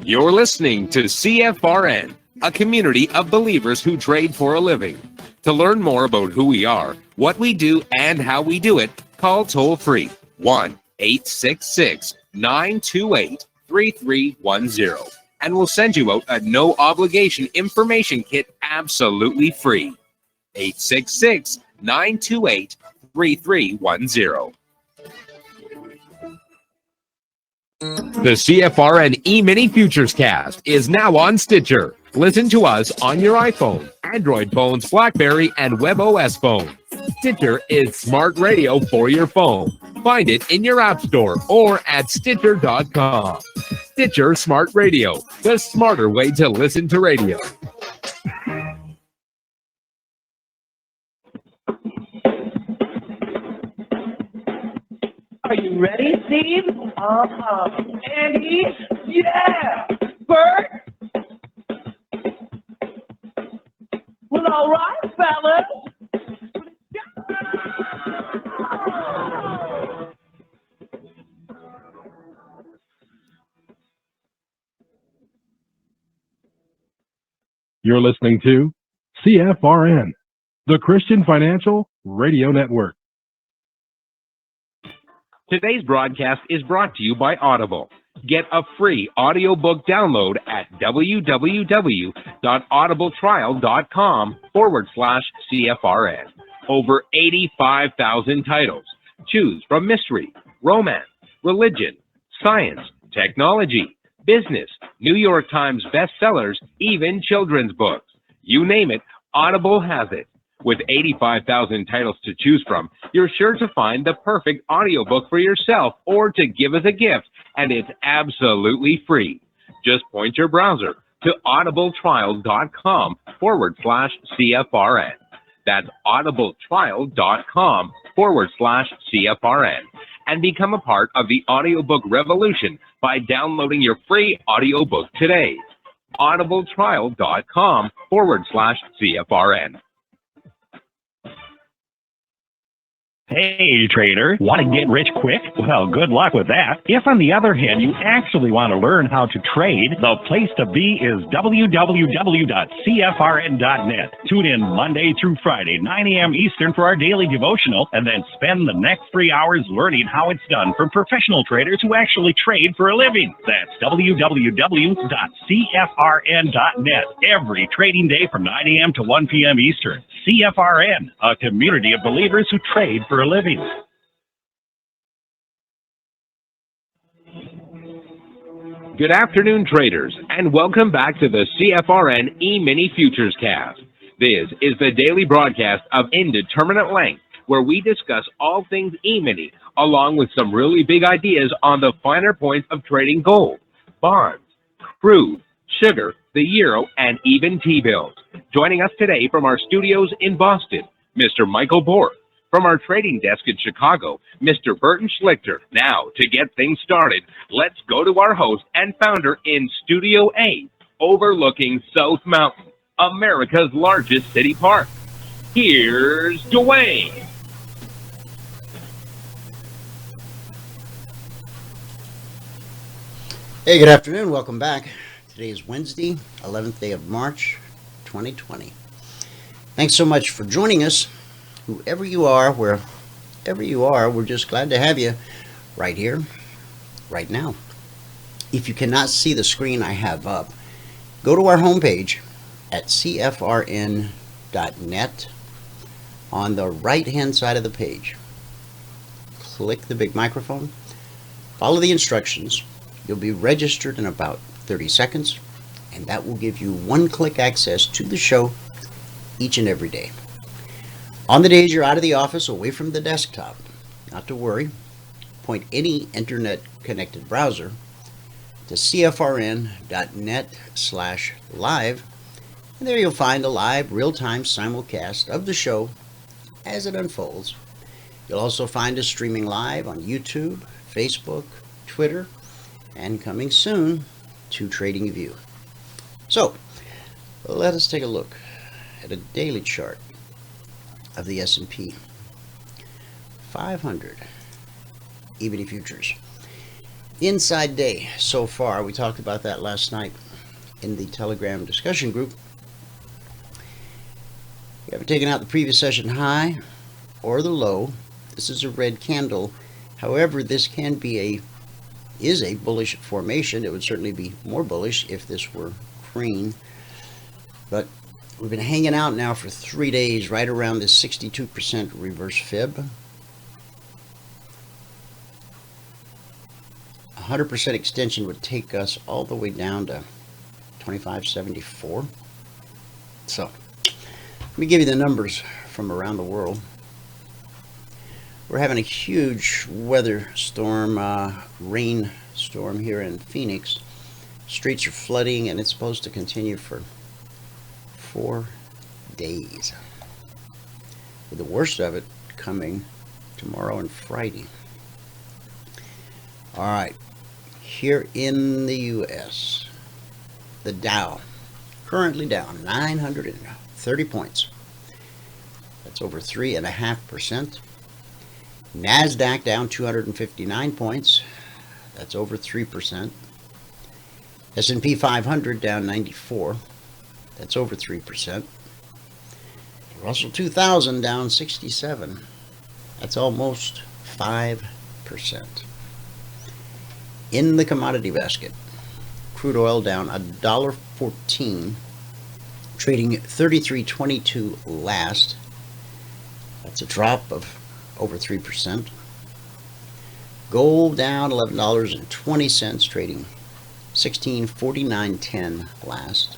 You're listening to CFRN, a community of believers who trade for a living. To learn more about who we are, what we do, and how we do it, call toll-free 1-866-928-3310, and we'll send you out a no-obligation information kit absolutely free. 866-928-3310. The CFRN Emini Futures Cast is now on Stitcher. Listen to us on your iPhone, Android phones, BlackBerry, and WebOS phone. Stitcher is smart radio for your phone. Find it in your app store or at Stitcher.com. Stitcher Smart Radio, the smarter way to listen to radio. Are you ready, Steve? Andy? Yeah! Bert? Well, all right, fellas. You're listening to CFRN, the Christian Financial Radio Network. Today's broadcast is brought to you by Audible. Get a free audiobook download at www.audibletrial.com/CFRN. Over 85,000 titles. Choose from mystery, romance, religion, science, technology, business, New York Times bestsellers, even children's books. You name it, Audible has it. With 85,000 titles to choose from, you're sure to find the perfect audiobook for yourself or to give as a gift, and it's absolutely free. Just point your browser to audibletrial.com/CFRN. That's audibletrial.com/CFRN. And become a part of the audiobook revolution by downloading your free audiobook today. audibletrial.com/CFRN. Hey, trader, want to get rich quick? Well, good luck with that. If, on the other hand, you actually want to learn how to trade, the place to be is www.CFRN.net. Tune in Monday through Friday, 9 a.m. Eastern for our daily devotional, and then spend the next 3 hours learning how it's done from professional traders who actually trade for a living. That's www.CFRN.net. Every trading day from 9 a.m. to 1 p.m. Eastern. CFRN, a community of believers who trade for a living. Good afternoon, traders, and welcome back to the CFRN Emini Futures Cast. This is the daily broadcast of Indeterminate Length, where we discuss all things Emini, along with some really big ideas on the finer points of trading gold, bonds, crude, sugar, the euro, and even T-bills. Joining us today from our studios in Boston, Mr. Michael Bork. From our trading desk in Chicago, Mr. Burton Schlichter. Now, to get things started, let's go to our host and founder in Studio A, overlooking South Mountain, America's largest city park. Here's Dwayne. Hey, good afternoon. Welcome back. Today is Wednesday, 11th day of March, 2020. Thanks so much for joining us. Whoever you are, wherever you are, we're just glad to have you right here, right now. If you cannot see the screen I have up, go to our homepage at CFRN.net. On the right-hand side of the page, click the big microphone, follow the instructions. You'll be registered in about 30 seconds, and that will give you one-click access to the show each and every day. On the days you're out of the office, away from the desktop, not to worry, point any internet-connected browser to CFRN.net/live, and there you'll find a live, real-time simulcast of the show as it unfolds. You'll also find us streaming live on YouTube, Facebook, Twitter, and coming soon to TradingView. So, let us take a look at a daily chart of the S&P 500 Emini Futures. Inside day so far. We talked about that last night in the Telegram discussion group. We haven't taken out the previous session high or the low. This is a red candle. However, this is a bullish formation. It would certainly be more bullish if this were green. But we've been hanging out now for 3 days right around this 62% reverse fib. 100% extension would take us all the way down to 25.74. So let me give you the numbers from around the world. We're having a huge weather storm, rain storm here in Phoenix. Streets are flooding, and it's supposed to continue for 4 days, with the worst of it coming tomorrow and Friday. All right, here in the U.S., the Dow currently down 930 points. That's over 3.5%. NASDAQ down 259 points. That's over 3%. S&P 500 down 94. That's over 3%. Russell 2000 down 67. That's almost 5%. In the commodity basket, crude oil down $1.14, trading 33.22 last. That's a drop of over 3%. Gold down $11.20, trading 16.49.10 last.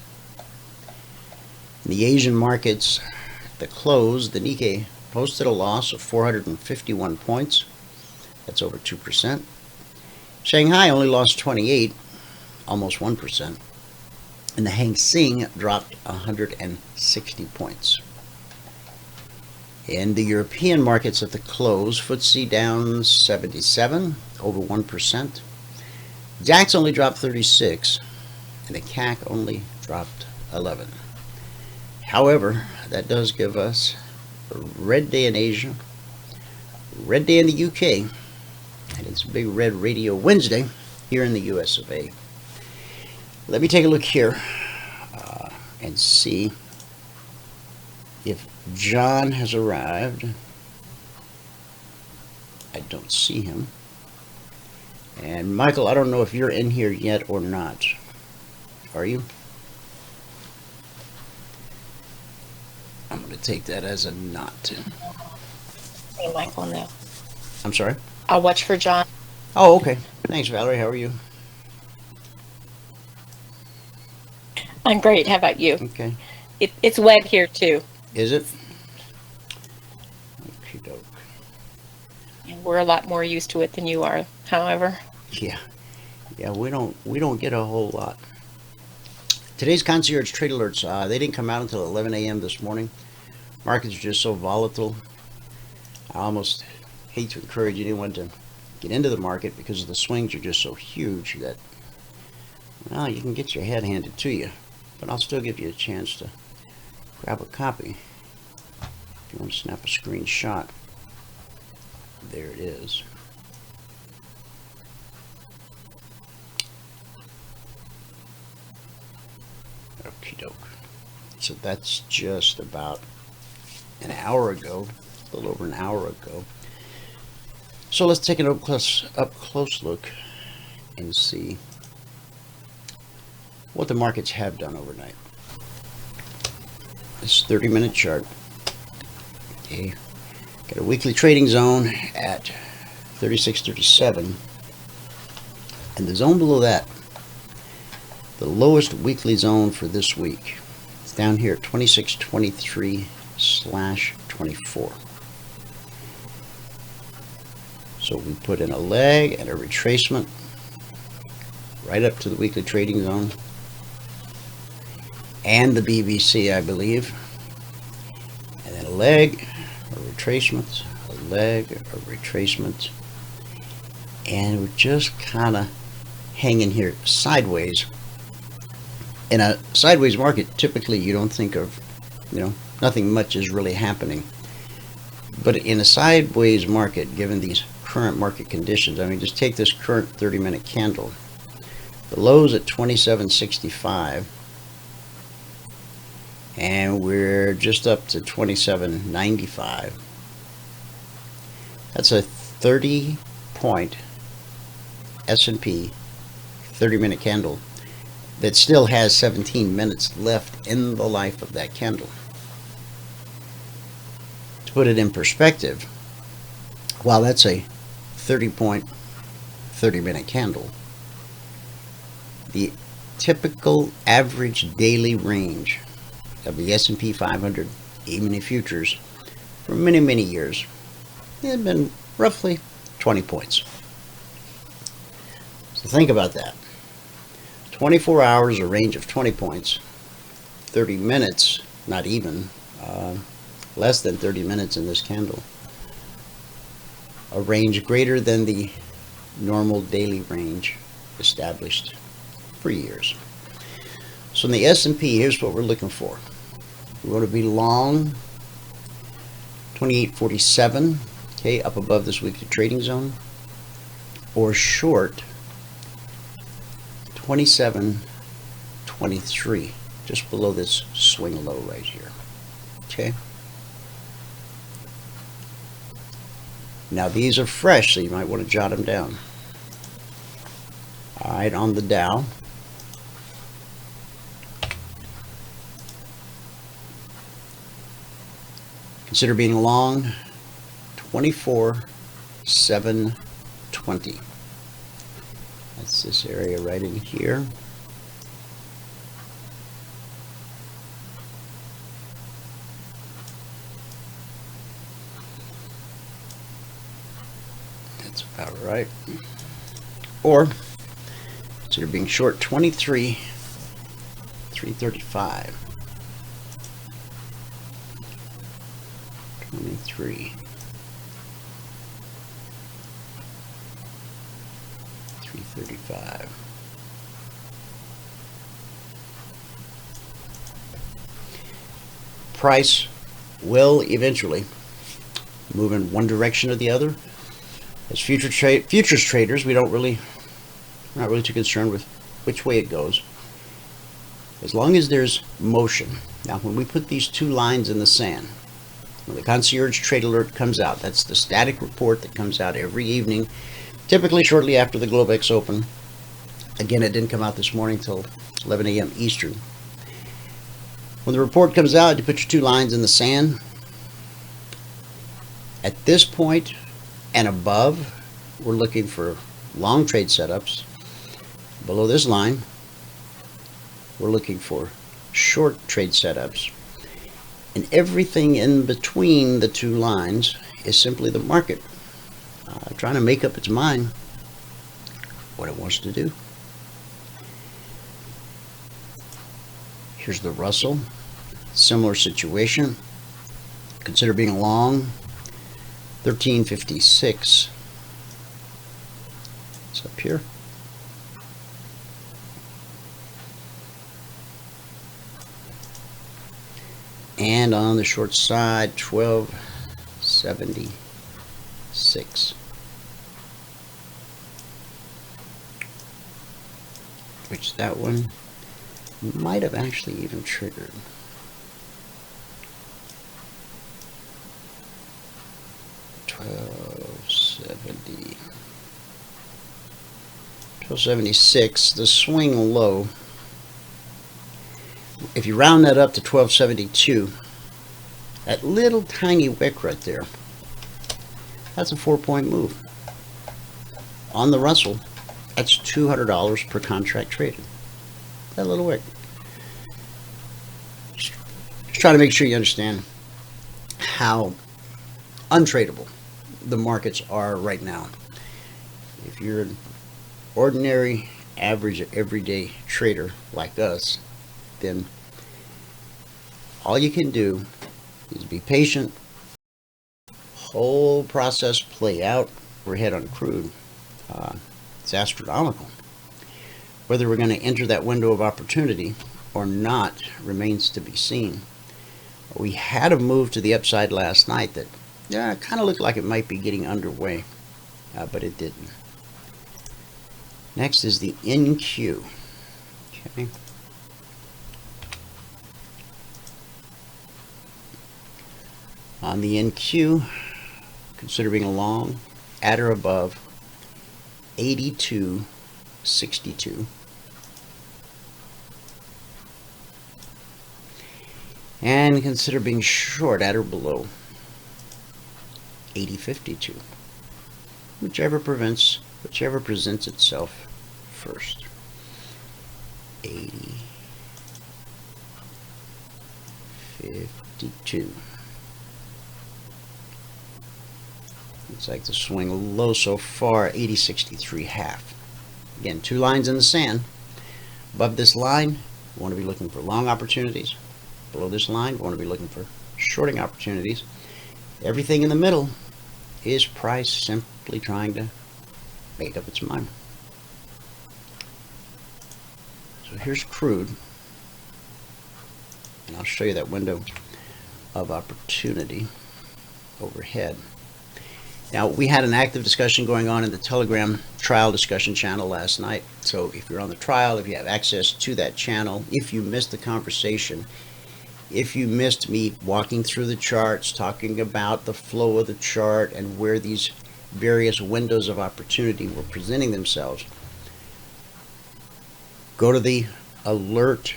In the Asian markets, at the close, the Nikkei posted a loss of 451 points. That's over 2%. Shanghai only lost 28, almost 1%. And the Hang Seng dropped 160 points. In the European markets at the close, FTSE down 77, over 1%. DAX only dropped 36, and the CAC only dropped 11. However, that does give us a red day in Asia, red day in the UK, and it's a big red radio Wednesday here in the US of A. Let me take a look here and see if John has arrived. I don't see him. And Michael, I don't know if you're in here yet or not. Are you? I'm going to take that as a not. Hey, Michael, no. I'm sorry? I'll watch for John. Oh, okay. Thanks, Valerie. How are you? I'm great. How about you? Okay. It's wet here, too. Is it? Okey-doke. And we're a lot more used to it than you are, however. Yeah. Yeah, we don't get a whole lot. Today's Concierge Trade Alerts, they didn't come out until 11 a.m. this morning. Markets are just so volatile. I almost hate to encourage anyone to get into the market because the swings are just so huge that, well, you can get your head handed to you. But I'll still give you a chance to grab a copy. If you want to snap a screenshot, there it is. Okie doke. So that's just about an hour ago, a little over an hour ago. So let's take an up close look and see what the markets have done overnight. This 30-minute chart. Okay, got a weekly trading zone at 36.37, and the zone below that, the lowest weekly zone for this week, is down here at 26.23/24. So we put in a leg and a retracement right up to the weekly trading zone and the BBC, I believe, and then a leg, a retracement, a leg, a retracement, and we're just kind of hanging here sideways. In a sideways market, typically you don't think of, nothing much is really happening. But in a sideways market, given these current market conditions. I mean, just take this current 30-minute candle. The low's at 27.65, and we're just up to 27.95. That's a 30-point S&P 30-minute candle that still has 17 minutes left in the life of that candle. To put it in perspective, while that's a 30-point 30-minute candle, the typical average daily range of the S&P 500 Emini Futures for many, many years has been roughly 20 points. So think about that. 24 hours, a range of 20 points. 30 minutes, not even, less than 30 minutes in this candle. A range greater than the normal daily range established for years. So in the S&P, here's what we're looking for. We want to be long 28.47, okay, up above this weekly trading zone, or short 27.23, just below this swing low right here. Okay. Now these are fresh, so you might want to jot them down. All right, on the Dow, consider being long 24.720. That's this area right in here. That's about right. Or consider being short 23.335. 23.335. Price will eventually move in one direction or the other. As futures traders, we're not really too concerned with which way it goes, as long as there's motion. Now, when we put these two lines in the sand, when the Concierge Trade Alert comes out, that's the static report that comes out every evening, typically shortly after the Globex Open. Again, it didn't come out this morning till 11 a.m. Eastern. When the report comes out, you put your two lines in the sand. At this point and above, we're looking for long trade setups. Below this line, we're looking for short trade setups. And everything in between the two lines is simply the market trying to make up its mind what it wants to do. Here's the Russell. Similar situation. Consider being long 1356. It's up here. And on the short side, 1276. Which that one might have actually even triggered. $12.76, the swing low. If you round that up to 12.72, that little tiny wick right there, that's a 4-point move. On the Russell, that's $200 per contract traded. That little wick. Just trying to make sure you understand how untradable the markets are right now. If you're an ordinary, average, everyday trader like us, then all you can do is be patient, whole process play out. We're ahead on crude. It's astronomical. Whether we're going to enter that window of opportunity or not remains to be seen. We had a move to the upside last night that kind of looked like it might be getting underway. but it didn't. Next is the NQ. Okay. On the NQ, consider being long at or above 82.62. And consider being short at or below 80.52. Whichever presents itself first. 80.52. Looks like the swing low so far, 80.63 half. Again, two lines in the sand. Above this line, we want to be looking for long opportunities. Below this line, we want to be looking for shorting opportunities. Everything in the middle is price simply trying to make up its mind. So here's crude. And I'll show you that window of opportunity overhead. Now, we had an active discussion going on in the Telegram trial discussion channel last night. So if you're on the trial, if you have access to that channel, if you missed the conversation, if you missed me walking through the charts, talking about the flow of the chart and where these various windows of opportunity were presenting themselves, go to the alert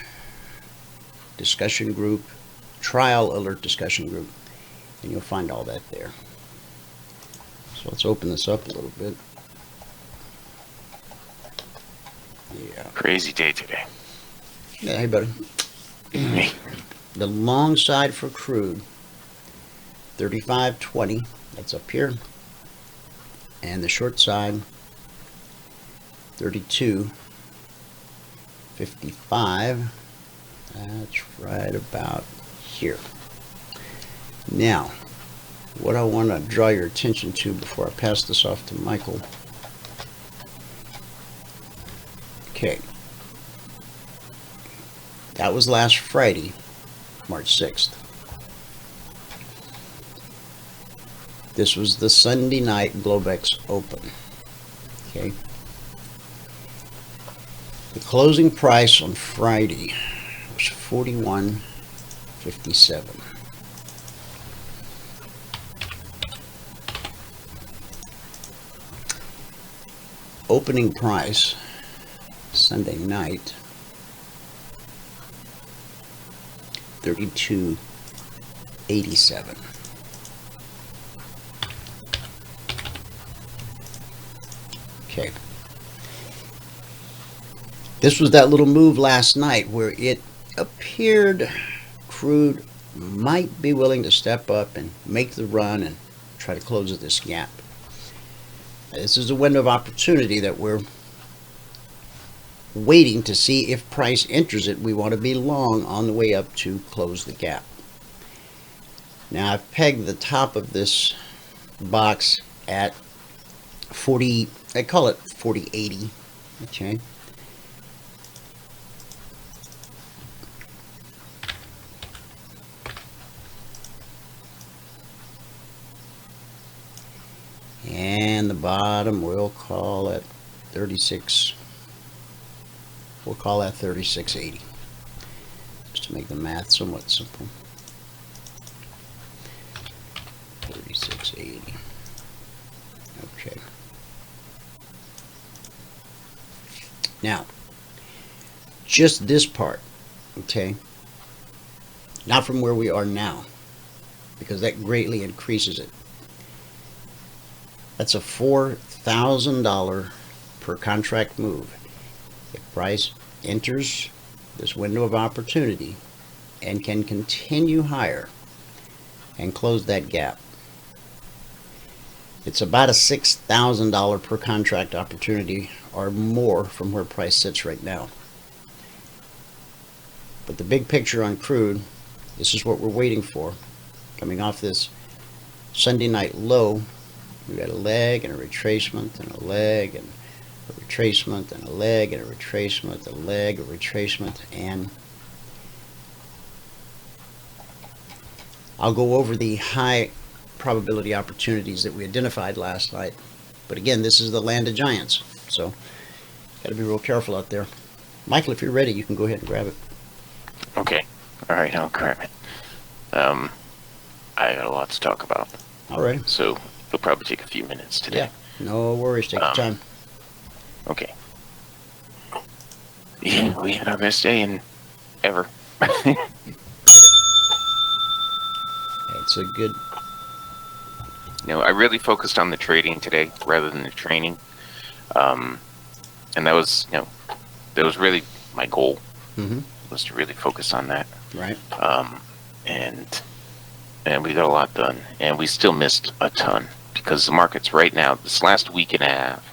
discussion group, trial alert discussion group, and you'll find all that there. So let's open this up a little bit. Yeah. Crazy day today. Yeah, hey buddy. The long side for crude, 35.20, that's up here. And the short side, 32.55, that's right about here. Now, what I want to draw your attention to before I pass this off to Michael. Okay. That was last Friday, March 6th. This was the Sunday night Globex Open. Okay. The closing price on Friday was 41.57. Opening price Sunday night 32.87. Okay. This was that little move last night where it appeared crude might be willing to step up and make the run and try to close this gap. This is a window of opportunity that we're waiting to see if price enters it. We want to be long on the way up to close the gap. Now I've pegged the top of this box at 40, I call it 40.80. Okay. And the bottom, we'll call it 36. We'll call that 36.80, just to make the math somewhat simple. 36.80. Okay. Now, just this part, okay, not from where we are now, because that greatly increases it. That's a $4,000 per contract move. If price enters this window of opportunity and can continue higher and close that gap, it's about a $6,000 per contract opportunity or more from where price sits right now. But the big picture on crude, this is what we're waiting for. Coming off this Sunday night low, we got a leg and a retracement and a leg and a retracement and a leg and a retracement, a leg, a retracement, and I'll go over the high probability opportunities that we identified last night But again, this is the land of giants, so got to be real careful out there. Michael, if you're ready, you can go ahead and grab it. Okay. All right, I'll grab it. I got a lot to talk about. All right. So it'll probably take a few minutes today. Yeah. No worries. Take your time. Okay. Yeah, we had our best day in ever. It's a good. I really focused on the trading today rather than the training. And that was, that was really my goal, was to really focus on that. Right. And we got a lot done, and we still missed a ton because the markets right now, this last week and a half,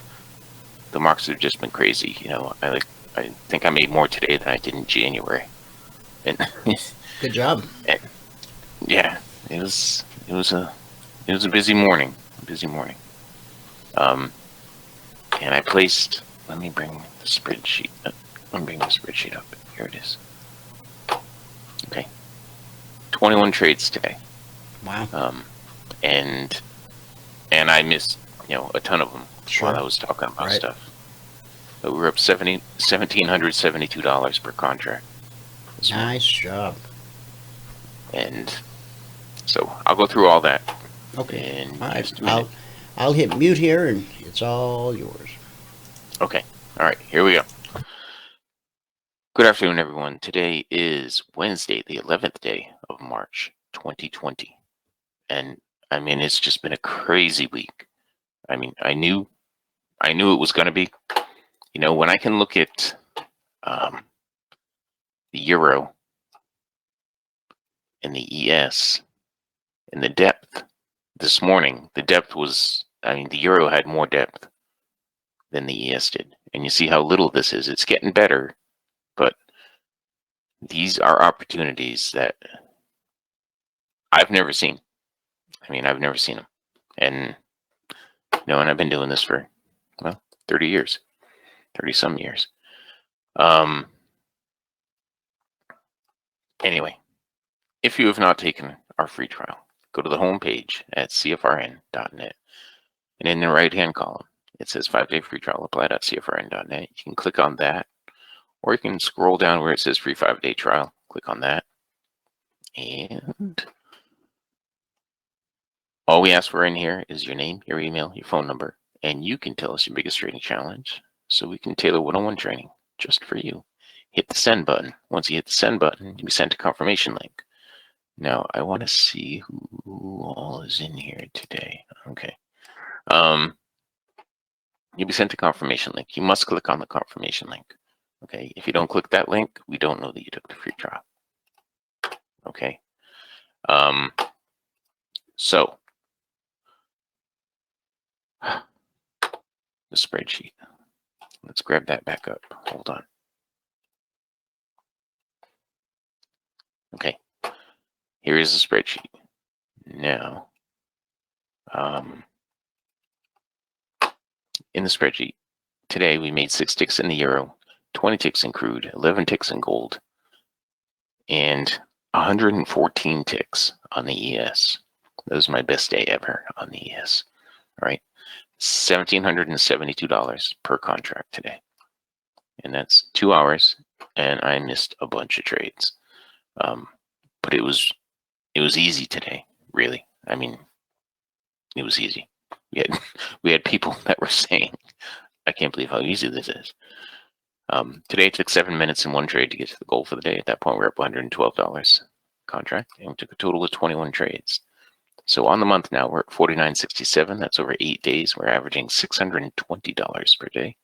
the markets have just been crazy. I think I made more today than I did in January. And Good job. And, yeah, it was a busy morning. And I placed. Let me bring the spreadsheet up. Here it is. Okay. 21 trades today. Wow. And I missed, a ton of them while I was talking about stuff. But we were up $1,772 per contract. Nice job. And so I'll go through all that. Okay. In All right. just a minute. I'll hit mute here, and it's all yours. Okay. All right. Here we go. Good afternoon, everyone. Today is Wednesday, the 11th day of March, 2020. And it's just been a crazy week. I knew it was going to be. When I can look at the euro and the ES and the depth this morning, the depth was, the euro had more depth than the ES did. And you see how little this is. It's getting better, but these are opportunities that I've never seen. I've never seen them. And, and I've been doing this for, 30 years. 30-some years. Anyway, if you have not taken our free trial, go to the home page at CFRN.net. And in the right-hand column, it says 5-day free trial apply.cfrn.net. You can click on that, or you can scroll down where it says free 5-day trial. Click on that. And all we ask for in here is your name, your email, your phone number, and you can tell us your biggest trading challenge so we can tailor one-on-one training just for you. Hit the send button. Once you hit the send button, you'll be sent a confirmation link. Now, I want to see who all is in here today. Okay. You'll be sent a confirmation link. You must click on the confirmation link. Okay. If you don't click that link, we don't know that you took the free trial. Okay. So the spreadsheet. Let's grab that back up. Hold on. Okay. Here is the spreadsheet. Now, in the spreadsheet, today we made 6 ticks in the euro, 20 ticks in crude, 11 ticks in gold, and 114 ticks on the ES. That was my best day ever on the ES. All right. $1,772 per contract today. And that's 2 hours, and I missed a bunch of trades. But it was easy today, really. It was easy. We had people that were saying, I can't believe how easy this is. Today it took 7 minutes in one trade to get to the goal for the day. At that point, we were up $112 contract, and we took a total of 21 trades. So on the month now, we're at $49.67. That's over 8 days. We're averaging $620 per day.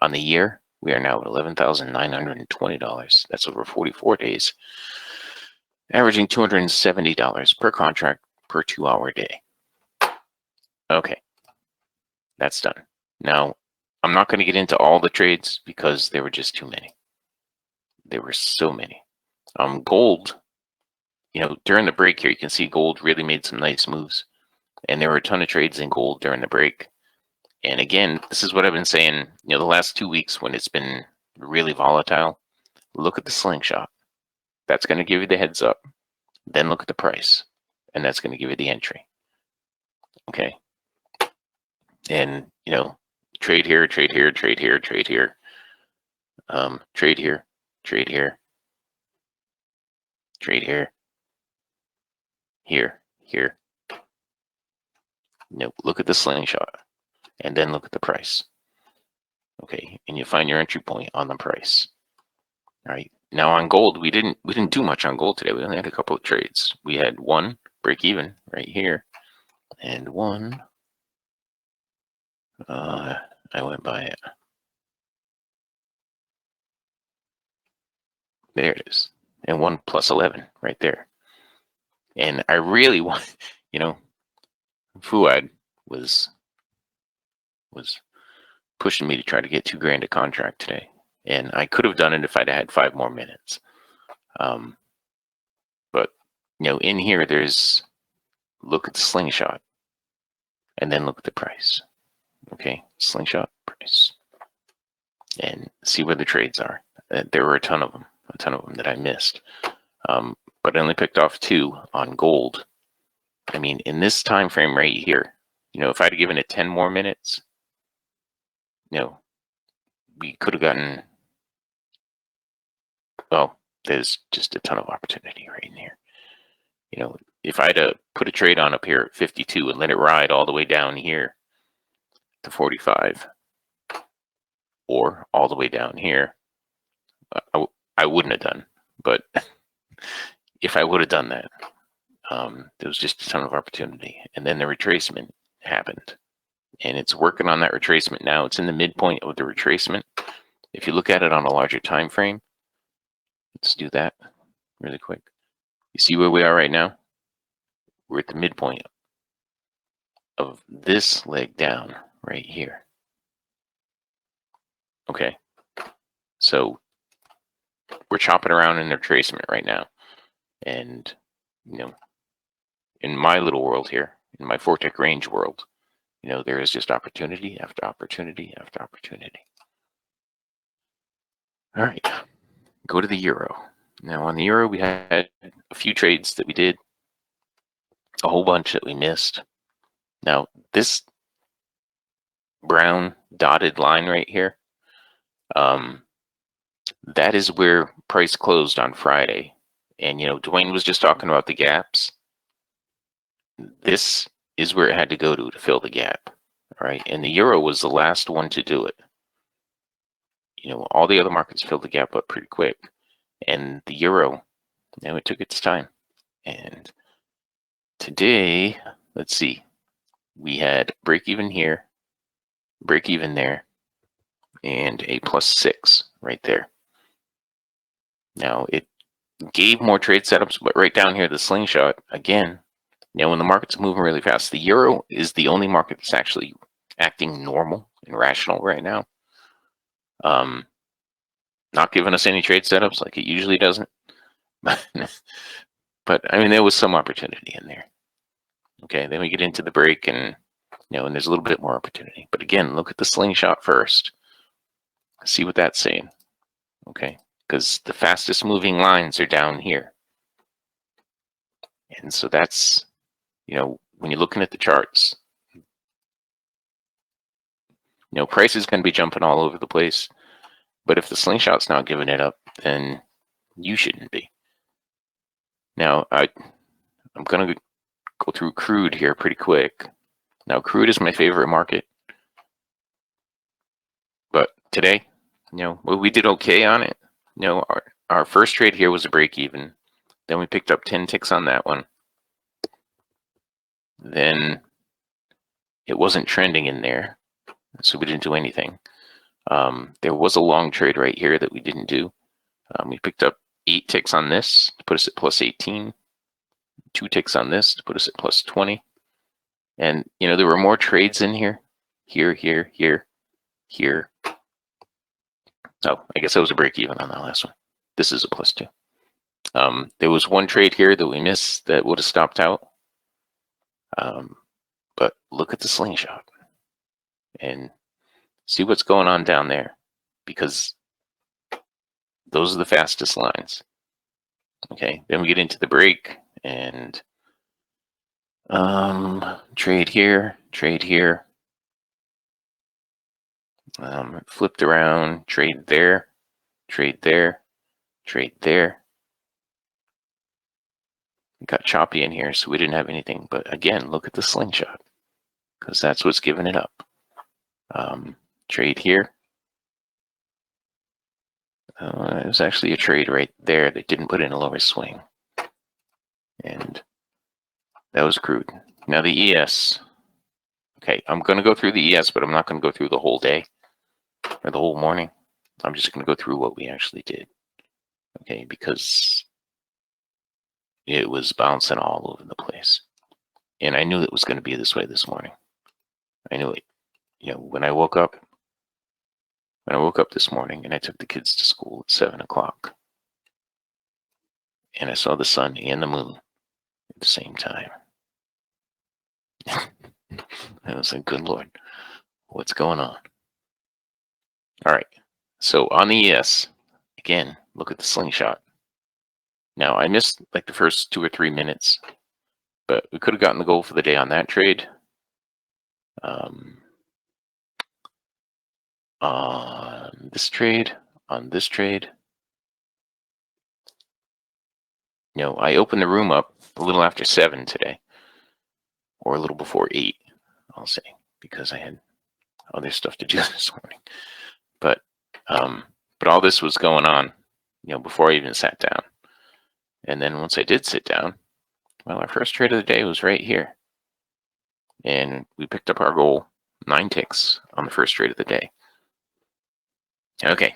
On the year, we are now at $11,920. That's over 44 days, averaging $270 per contract per 2-hour day. Okay, that's done. Now, I'm not going to get into all the trades because there were just too many. There were so many. Gold, during the break here, you can see gold really made some nice moves. And there were a ton of trades in gold during the break. And again, this is what I've been saying, the last 2 weeks when it's been really volatile. Look at the slingshot. That's going to give you the heads up. Then look at the price. And that's going to give you the entry. Okay. And, trade here, trade here, trade here, trade here, trade here, trade here, trade here, here. Look at the slingshot and then look at the price. Okay, and you find your entry point on the price. All right. Now on gold, we didn't do much on gold today. We only had a couple of trades. We had one break even right here, and one. I went by it. There it is, and one plus 11 right there. And I really want, Fuad was pushing me to try to get $2,000 a contract today, and I could have done it if I'd had 5 more minutes. But in here, look at the slingshot, and then look at the price. Okay, slingshot, price, and see where the trades are. There were a ton of them that I missed. But I only picked off 2 on gold. I mean, in this time frame right here, if I'd given it 10 more minutes, we could have gotten, well, there's just a ton of opportunity right in here. If I'd put a trade on up here at 52 and let it ride all the way down here to 45, or all the way down here, I wouldn't have done. But if I would have done that, there was just a ton of opportunity. And then the retracement happened. And it's working on that retracement now. It's in the midpoint of the retracement. If you look at it on a larger time frame, let's do that really quick. You see where we are right now? We're at the midpoint of this leg down right here. Okay. So we're chopping around in the retracement right now. And, in my little world here, in my Fortech range world, there is just opportunity after opportunity after opportunity. All right, go to the euro. Now on the euro, we had a few trades that we did, a whole bunch that we missed. Now this brown dotted line right here, that is where price closed on Friday. And, Dwayne was just talking about the gaps. This is where it had to go to fill the gap, all right? And the euro was the last one to do it. All the other markets filled the gap up pretty quick. And the euro, it took its time. And today, let's see, we had break even here, break even there, and a +6 right there. Now, it gave more trade setups, but right down here, the slingshot, again, when the market's moving really fast, the euro is the only market that's actually acting normal and rational right now. Not giving us any trade setups like it usually doesn't. But I mean, there was some opportunity in there. Okay, then we get into the break and, and there's a little bit more opportunity. But again, look at the slingshot first. See what that's saying. Okay, because the fastest moving lines are down here. And so that's, when you're looking at the charts, price is going to be jumping all over the place. But if the slingshot's not giving it up, then you shouldn't be. Now, I'm going to go through crude here pretty quick. Now, crude is my favorite market. But today, we did okay on it. Our first trade here was a break even. Then we picked up 10 ticks on that one. Then it wasn't trending in there, so we didn't do anything. There was a long trade right here that we didn't do. We picked up 8 ticks on this to put us at +18, 2 ticks on this to put us at +20. And, there were more trades in here. Here. Oh, I guess that was a break even on that last one. This is a +2. There was one trade here that we missed that would have stopped out. But look at the slingshot and see what's going on down there, because those are the fastest lines. Okay, then we get into the break and trade here, Flipped around, trade there, trade there, trade there. It got choppy in here, so we didn't have anything. But again, look at the slingshot, because that's what's giving it up. Trade here. It was actually a trade right there that didn't put in a lower swing. And that was Crude. Now the ES. Okay, I'm going to go through the ES, but I'm not going to go through the whole day or the whole morning. I'm just going to go through what we actually did. Okay, because it was bouncing all over the place. And I knew it was going to be this way this morning. I knew it. When I woke up this morning and I took the kids to school at 7 o'clock, and I saw the sun and the moon at the same time. I was like, good Lord, what's going on? All right, so on the ES, again, look at the slingshot. Now, I missed like the first 2 or 3 minutes, but we could have gotten the goal for the day on that trade. On this trade, I opened the room up a little after 7 today, or a little before 8, I'll say, because I had other stuff to do this morning. But all this was going on, before I even sat down. And then once I did sit down, well, our first trade of the day was right here. And we picked up our goal, 9 ticks on the first trade of the day. Okay,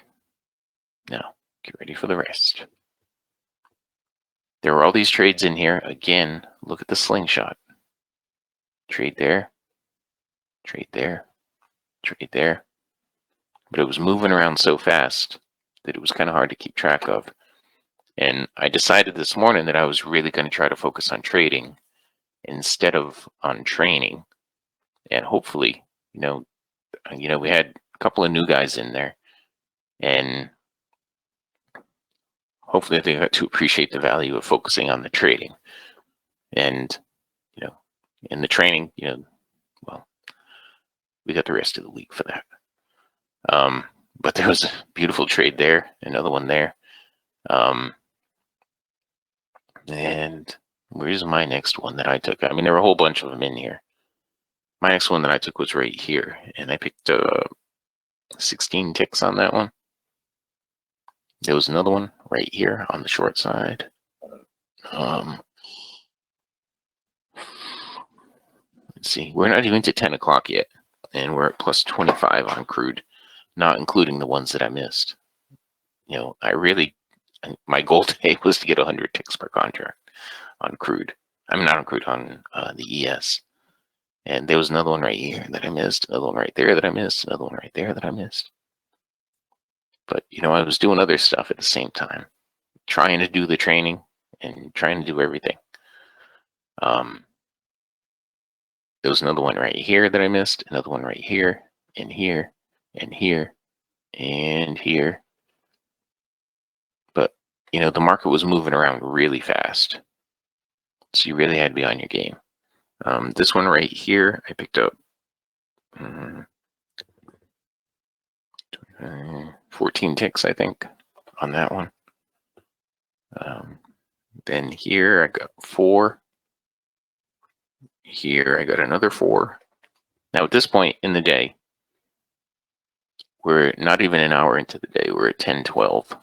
now get ready for the rest. There were all these trades in here. Again, look at the slingshot. Trade there, trade there, trade there. But it was moving around so fast that it was kind of hard to keep track of. And I decided this morning that I was really going to try to focus on trading instead of on training. And hopefully, we had a couple of new guys in there. And hopefully they got to appreciate the value of focusing on the trading. And, in the training, well, we got the rest of the week for that. But there was a beautiful trade there, another one there. And where's my next one that I took? I mean, there were a whole bunch of them in here. My next one that I took was right here, and I picked 16 ticks on that one. There was another one right here on the short side. Let's see, we're not even to 10 o'clock yet, and we're at plus 25 on Crude, not including the ones that I missed. My goal today was to get 100 ticks per contract on Crude. I'm not on Crude, on the ES. And there was another one right here that I missed, another one right there that I missed, another one right there that I missed. But, I was doing other stuff at the same time, trying to do the training and trying to do everything. There was another one right here that I missed, another one right here, and here, and here, and here. But, the market was moving around really fast. So you really had to be on your game. This one right here, I picked up 14 ticks, I think, on that one. Then here I got 4. Here I got another 4. Now at this point in the day, we're not even an hour into the day. We're at 10:12,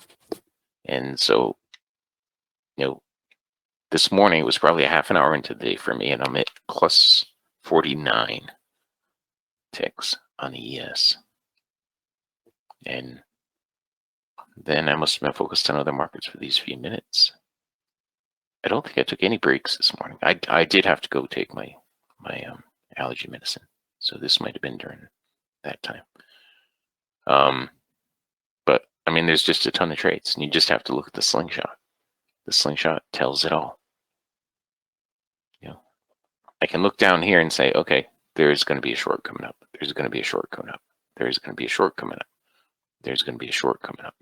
and so this morning it was probably a half an hour into the day for me, and I'm at plus 49 ticks on the ES. And then I must have been focused on other markets for these few minutes. I don't think I took any breaks this morning. I did have to go take my allergy medicine, so this might have been during that time. But I mean, there's just a ton of trades, and you just have to look at the slingshot. The slingshot tells it all. I can look down here and say, okay, there's going to be a short coming up. There's going to be a short coming up. There's going to be a short coming up. There's going to be a short coming up.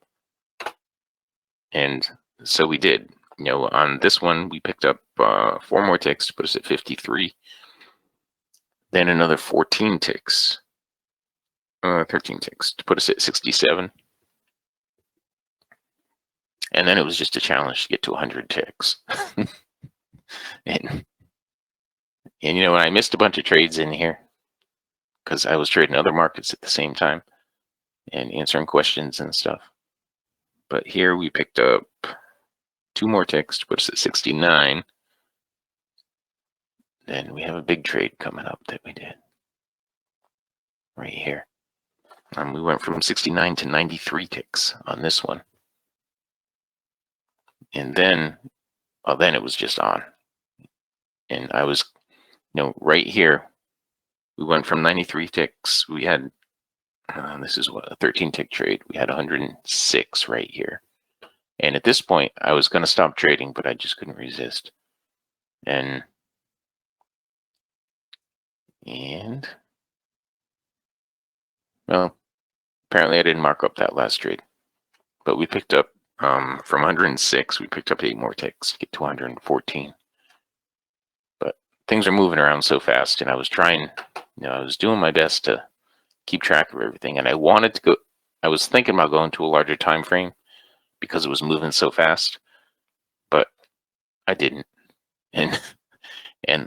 And so we did. On this one, we picked up 4 more ticks to put us at 53. Then another 14 ticks 13 ticks to put us at 67. And then it was just a challenge to get to 100 ticks. and you know, I missed a bunch of trades in here because I was trading other markets at the same time and answering questions and stuff. But here we picked up 2 more ticks to put us at 69. Then we have a big trade coming up that we did right here. We went from 69 to 93 ticks on this one. And then, well, then it was just on. And I was, you know, right here, we went from 93 ticks. We had, this is what, a 13 tick trade. We had 106 right here. And at this point, I was going to stop trading, but I just couldn't resist. And well, apparently I didn't mark up that last trade. But we picked up, from 106, we picked up 8 more ticks to get to 114. But things are moving around so fast, and I was trying, you know, I was doing my best to keep track of everything. And I wanted to go, I was thinking about going to a larger time frame because it was moving so fast, but I didn't. And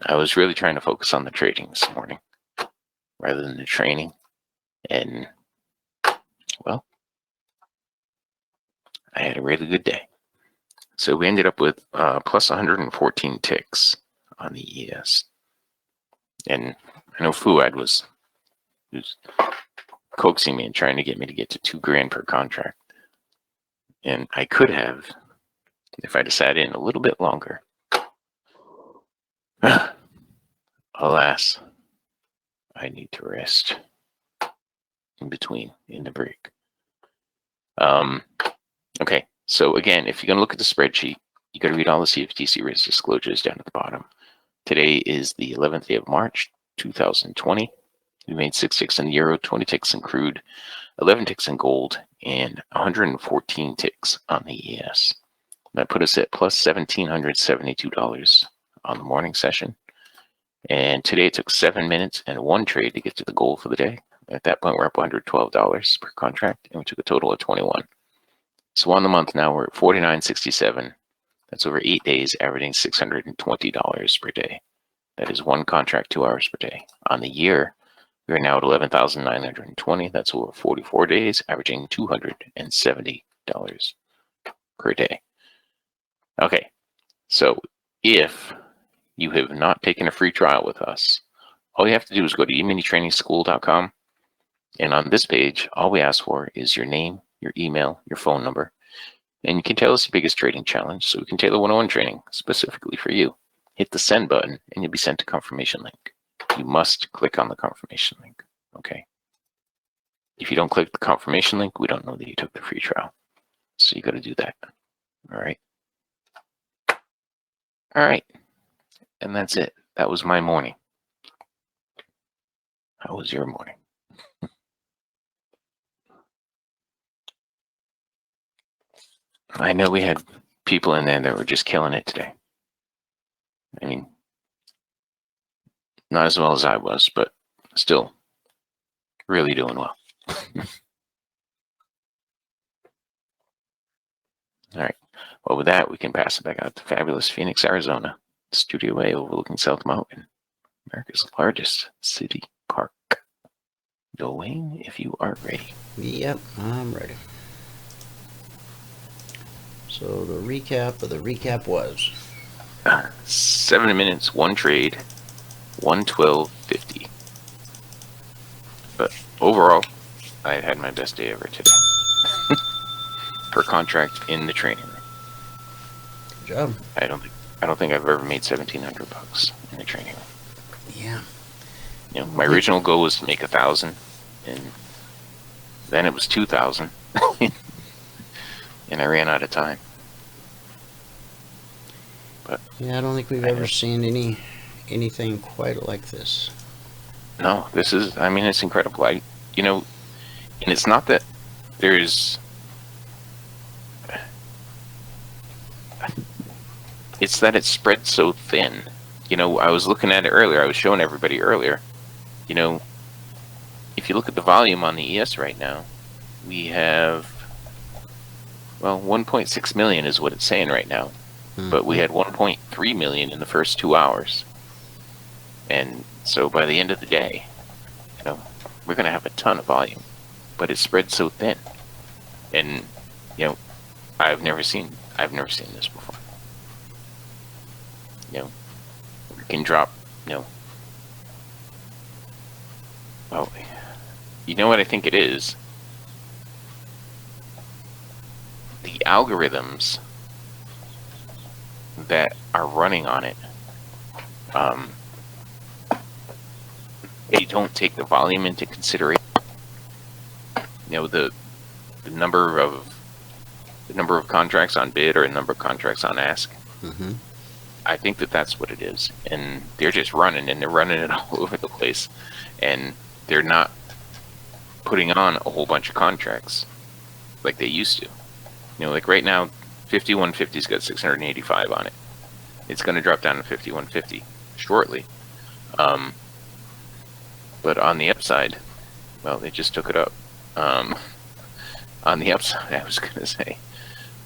I was really trying to focus on the trading this morning rather than the training. And, well, I had a really good day. So we ended up with plus 114 ticks on the ES. And I know Fuad was coaxing me and trying to get me to get to $2,000 per contract. And I could have, if I'd sat in a little bit longer. Alas, I need to rest in between, in the break. Okay, so again, if you're going to look at the spreadsheet, you got to read all the CFTC risk disclosures down at the bottom. Today is the 11th day of March, 2020. We made 6 ticks in the euro, 20 ticks in crude, 11 ticks in gold, and 114 ticks on the ES. That put us at plus $1,772 on the morning session. And today it took 7 minutes and 1 trade to get to the goal for the day. At that point, we're up $112 per contract, and we took a total of 21. So on the month now, we're at 49.67. That's over 8 days, averaging $620 per day. That is 1 contract, 2 hours per day. On the year, we are now at 11,920. That's over 44 days, averaging $270 per day. Okay, so if you have not taken a free trial with us, all you have to do is go to eminitrainingschool.com. And on this page, all we ask for is your name, your email, your phone number. And you can tell us your biggest trading challenge so we can tailor one-on-one training specifically for you. Hit the send button and you'll be sent a confirmation link. You must click on the confirmation link, okay? If you don't click the confirmation link, we don't know that you took the free trial. So you got to do that, all right? All right, and that's it. That was my morning. How was your morning? I know we had people in there that were just killing it today. I mean, not as well as I was, but still really doing well. All right. Well, with that, we can pass it back out to fabulous Phoenix, Arizona, Studio A overlooking South Mountain, America's largest city park. Dwayne, if you are ready. Yep, I'm ready. So the recap of the recap was 7 minutes, 1 trade, 112.50. But overall, I had my best day ever today. Per contract in the training room. good job. I don't think I've ever made $1,700 in the training room. Yeah. You know, my original goal was to make 1,000, and then it was 2,000, and I ran out of time. But Yeah, I don't think we've ever seen anything quite like this. no, this is, I mean, it's incredible. You know, and it's not that there's, it's that it's spread so thin. You know, I was looking at it earlier. I was showing everybody earlier. You know, if you look at the volume on the ES right now, we have, well, 1.6 million is what it's saying right now. But we had 1.3 million in the first 2 hours. And so by the end of the day, you know, we're going to have a ton of volume, but it's spread so thin. And, you know, I've never seen this before. You know, we can drop, you know, well, you know what I think it is? The algorithms that are running on it, they don't take the volume into consideration. You know, the number of contracts on bid or the number of contracts on ask. Mm-hmm. I think that's what it is, and they're just running, and they're running it all over the place, and they're not putting on a whole bunch of contracts like they used to. You know, like right now, 5150's got 685 on it. It's going to drop down to 5150 shortly. But on the upside, well, they just took it up. On the upside, I was going to say,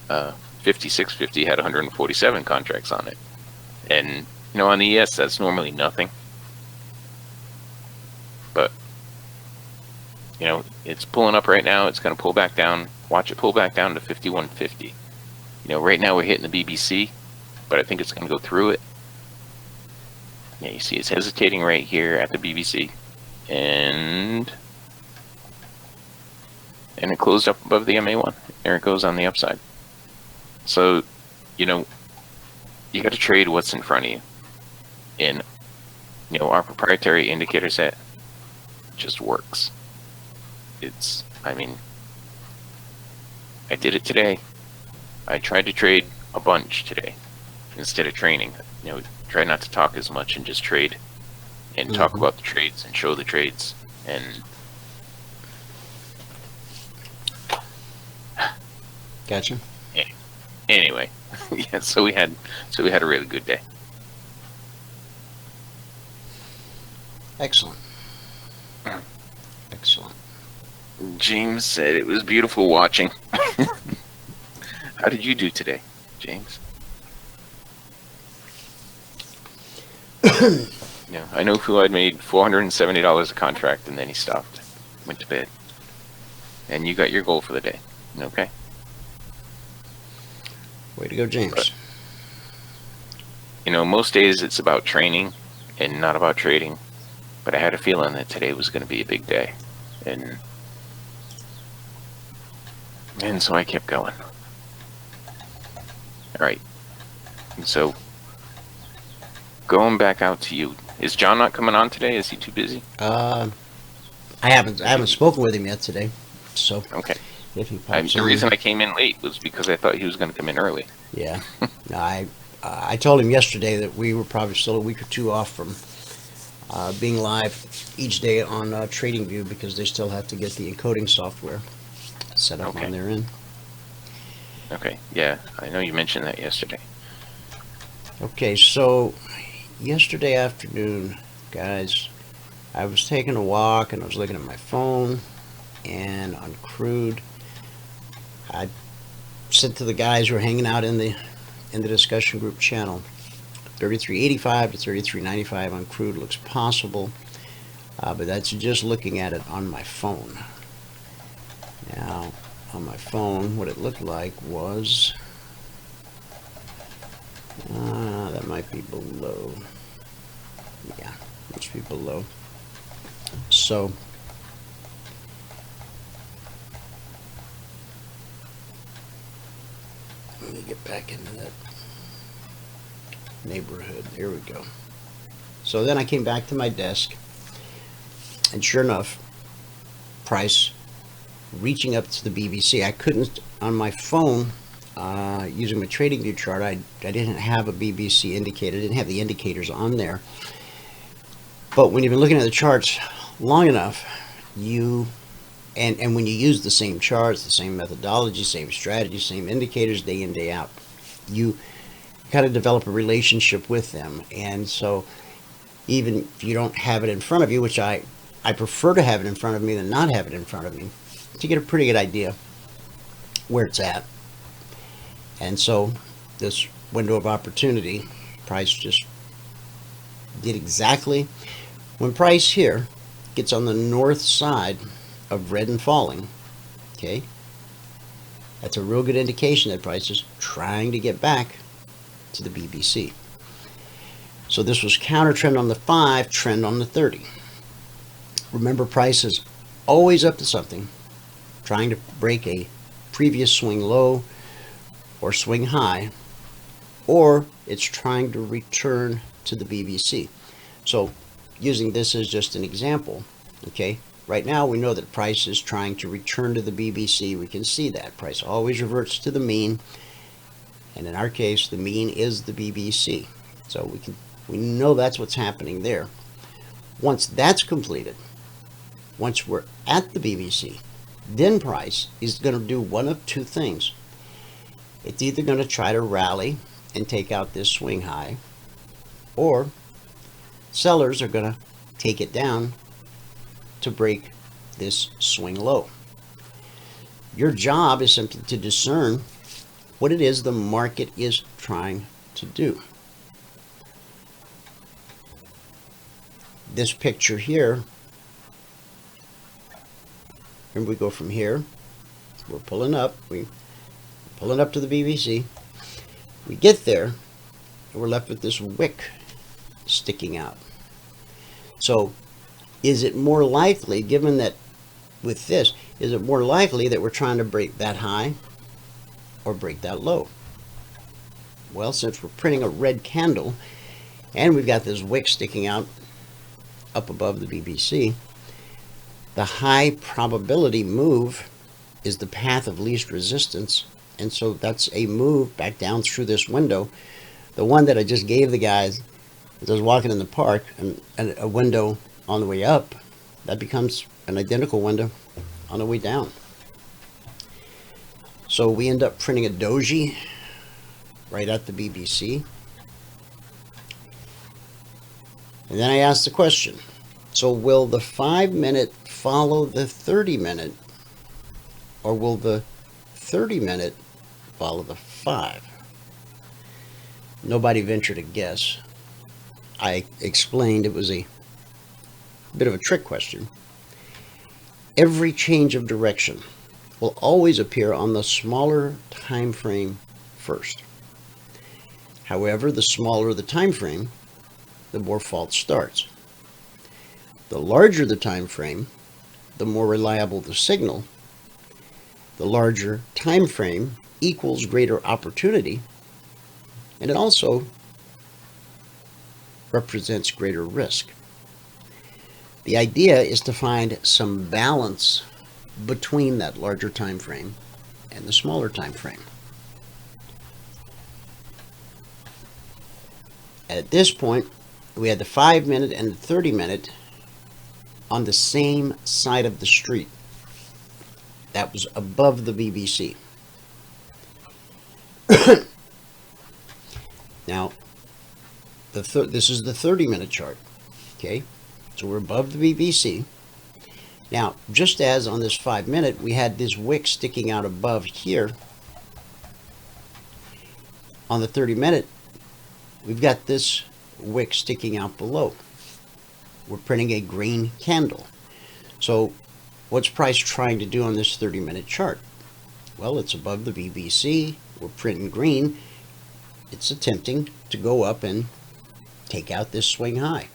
5650 had 147 contracts on it. And, you know, on the ES, that's normally nothing. But, you know, it's pulling up right now. It's going to pull back down. Watch it pull back down to 5150. You know, right now we're hitting the BBC, but I think it's going to go through it. Yeah, you see it's hesitating right here at the BBC. And it closed up above the MA1. There it goes on the upside. So, you know, you got to trade what's in front of you. And, you know, our proprietary indicator set just works. It's, I mean, I did it today. I tried to trade a bunch today instead of training. You know, try not to talk as much and just trade and talk about the trades and show the trades. And Gotcha. anyway, yeah. So we had a really good day. Excellent. Excellent. James said it was beautiful watching. How did you do today, James? Yeah, I know who had made $470 a contract, and then he stopped, went to bed, and you got your goal for the day. Okay. Way to go, James. But, you know, most days it's about training and not about trading, but I had a feeling that today was going to be a big day, and so I kept going. All right. And so, going back out to you. Is John not coming on today? Is he too busy? I haven't spoken with him yet today, so okay. If he pops The on. reason I came in late was because I thought he was going to come in early. Yeah. No, I told him yesterday that we were probably still a week or two off from being live each day on TradingView because they still have to get the encoding software set up on their end. Okay. Yeah, I know you mentioned that yesterday. Okay, so yesterday afternoon, guys, I was taking a walk and I was looking at my phone, and on Crude, I said to the guys who were hanging out in the discussion group channel, 33.85 to 33.95 on Crude looks possible, but that's just looking at it on my phone. Now, on my phone, what it looked like was that might be below. Yeah, must be below. So let me get back into that neighborhood. There we go. So then I came back to my desk, and sure enough, price reaching up to the BBC. I couldn't on my phone. Using my TradingView chart, I didn't have a BBC indicator. I didn't have the indicators on there. But when you've been looking at the charts long enough, and when you use the same charts, the same methodology, same strategy, same indicators day in, day out, you kind of develop a relationship with them. And so even if you don't have it in front of you, which I I prefer to have it in front of me than not have it in front of me to get a pretty good idea where it's at. And so this window of opportunity, price just did exactly when price here gets on the north side of red and falling. Okay, that's a real good indication that price is trying to get back to the BBC. So this was counter trend on the 5, trend on the 30. Remember, price is always up to something, trying to break a previous swing low or swing high, or it's trying to return to the BBC. So using this as just an example, okay, right now we know that price is trying to return to the BBC. We can see that price always reverts to the mean, and in our case the mean is the BBC. So we know that's what's happening there. Once that's completed, once we're at the BBC, then price is going to do one of two things. It's either going to try to rally and take out this swing high, or sellers are going to take it down to break this swing low. Your job is simply to discern what it is the market is trying to do. This picture here, remember, we go from here, we're pulling up to the BBC, we get there, and we're left with this wick sticking out. So is it more likely, given that with this, is it more likely that we're trying to break that high or break that low? Well, since we're printing a red candle and we've got this wick sticking out up above the BBC, the high probability move is the path of least resistance, and so that's a move back down through this window. The one that I just gave the guys as I was walking in the park, and a window on the way up, that becomes an identical window on the way down. So we end up printing a doji right at the BBC. And then I asked the question, so will the 5-minute follow the 30-minute, or will the 30-minute follow the 5? Nobody ventured a guess. I explained it was a bit of a trick question. Every change of direction will always appear on the smaller time frame first. However, the smaller the time frame, the more false starts. The larger the time frame, the more reliable the signal. The larger time frame equals greater opportunity, and it also represents greater risk. The idea is to find some balance between that larger time frame and the smaller time frame. At this point, we had the 5-minute and the 30-minute on the same side of the street. That was above the BBC. Now, this is the 30-minute chart. Okay, so we're above the BBC. Now, just as on this 5-minute, we had this wick sticking out above here, on the 30-minute, we've got this wick sticking out below. We're printing a green candle. So what's price trying to do on this 30-minute chart? Well, it's above the BBC. We're printing green. It's attempting to go up and take out this swing high,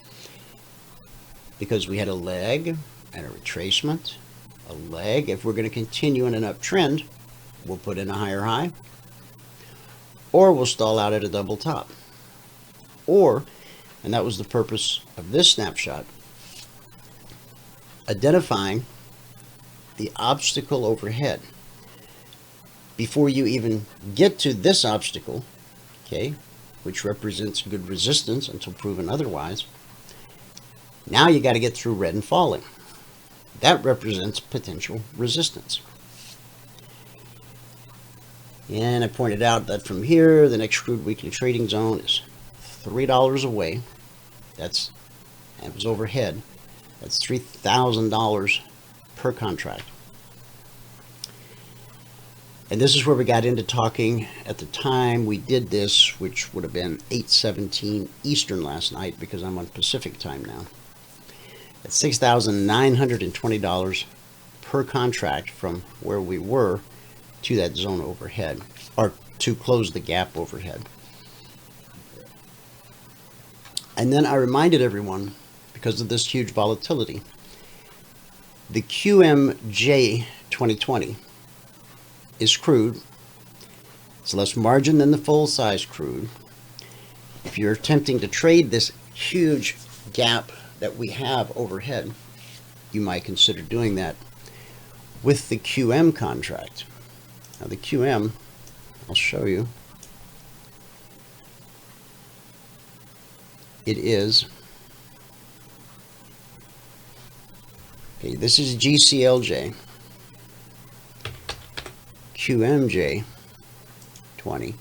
because we had a leg and a retracement, a leg. If we're going to continue in an uptrend, we'll put in a higher high, or we'll stall out at a double top, or, and that was the purpose of this snapshot, identifying the obstacle overhead. Before you even get to this obstacle, okay, which represents good resistance until proven otherwise, now you got to get through red and falling. That represents potential resistance. And I pointed out that from here, the next Crude weekly trading zone is $3 away. It was overhead. That's $3,000 per contract. And this is where we got into talking at the time we did this, which would have been 8:17 Eastern last night because I'm on Pacific time now. That's $6,920 per contract from where we were to that zone overhead, or to close the gap overhead. And then I reminded everyone, because of this huge volatility, the QMJ 2020 is crude. It's less margin than the full-size crude. If you're attempting to trade this huge gap that we have overhead, you might consider doing that with the QM contract. Now the QM, I'll show you. It is, okay, this is GCLJ, QMJ 20.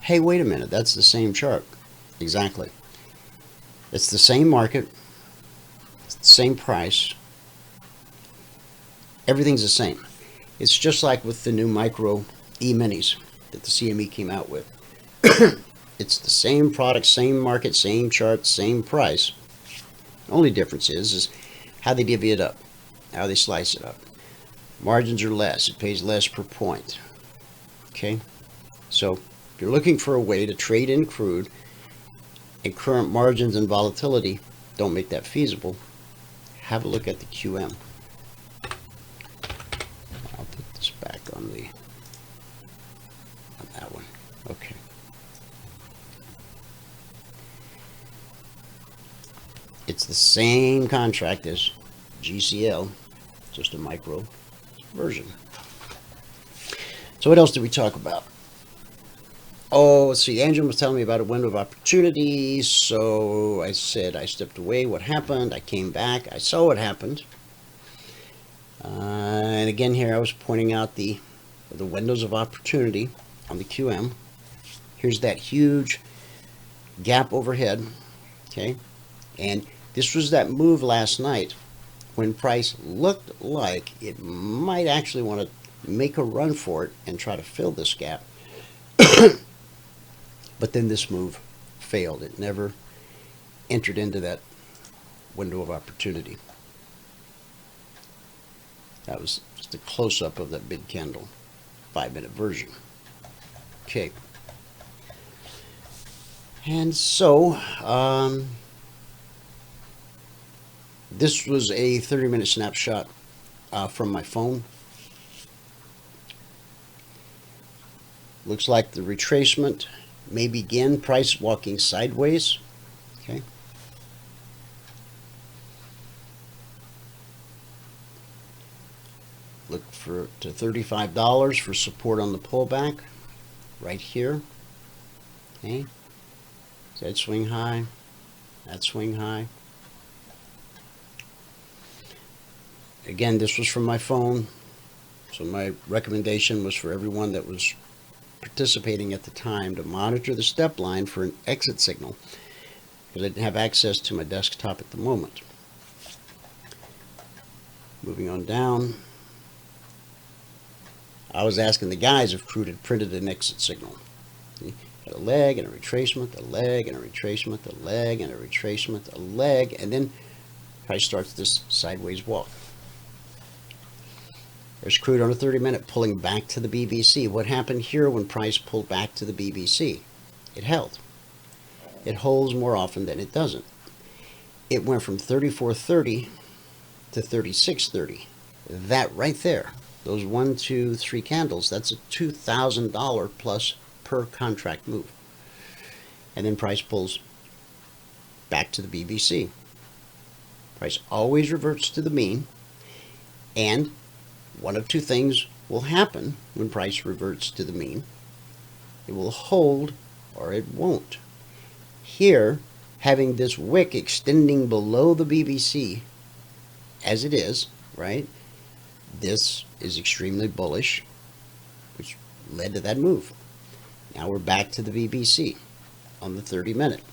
Hey, wait a minute, that's the same chart. Exactly. It's the same market, it's the same price, everything's the same. It's just like with the new micro E-minis that the CME came out with. It's the same product, same market, same chart, same price. The only difference is how they divvy it up, how they slice it up. Margins are less, it pays less per point. Okay, so if you're looking for a way to trade in crude and current margins and volatility don't make that feasible, have a look at the QM. I'll put this back on that one. Okay. It's the same contract as GCL, just a micro version. So what else did we talk about? Oh, let's see. Angela was telling me about a window of opportunity. So I said I stepped away. What happened? I came back. I saw what happened. And again here I was pointing out the windows of opportunity on the QM. Here's that huge gap overhead. Okay. And this was that move last night when price looked like it might actually want to make a run for it and try to fill this gap. But then this move failed. It never entered into that window of opportunity. That was just a close-up of that big candle, 5-minute version. Okay. And so, this was a 30-minute snapshot from my phone. Looks like the retracement may begin, price walking sideways. Okay. Look to $35 for support on the pullback right here. Okay. That swing high, that swing high. Again, this was from my phone, so my recommendation was for everyone that was participating at the time to monitor the step line for an exit signal, because I didn't have access to my desktop at the moment. Moving on down, I was asking the guys if Crude had printed an exit signal. See? A leg and a retracement, a leg and a retracement, a leg and a retracement, a leg, and then price starts this sideways walk. There's Crude on a 30-minute pulling back to the BBC. What happened here when price pulled back to the BBC? It held. It holds more often than it doesn't. It went from 34.30 to 36.30. That right there, those 1, 2, 3 candles, that's a $2,000 plus per contract move. And then price pulls back to the BBC. Price always reverts to the mean, and one of two things will happen when price reverts to the mean. It will hold or it won't. Here, having this wick extending below the BBC as it is, right? This is extremely bullish, which led to that move. Now we're back to the BBC on the 30-minute.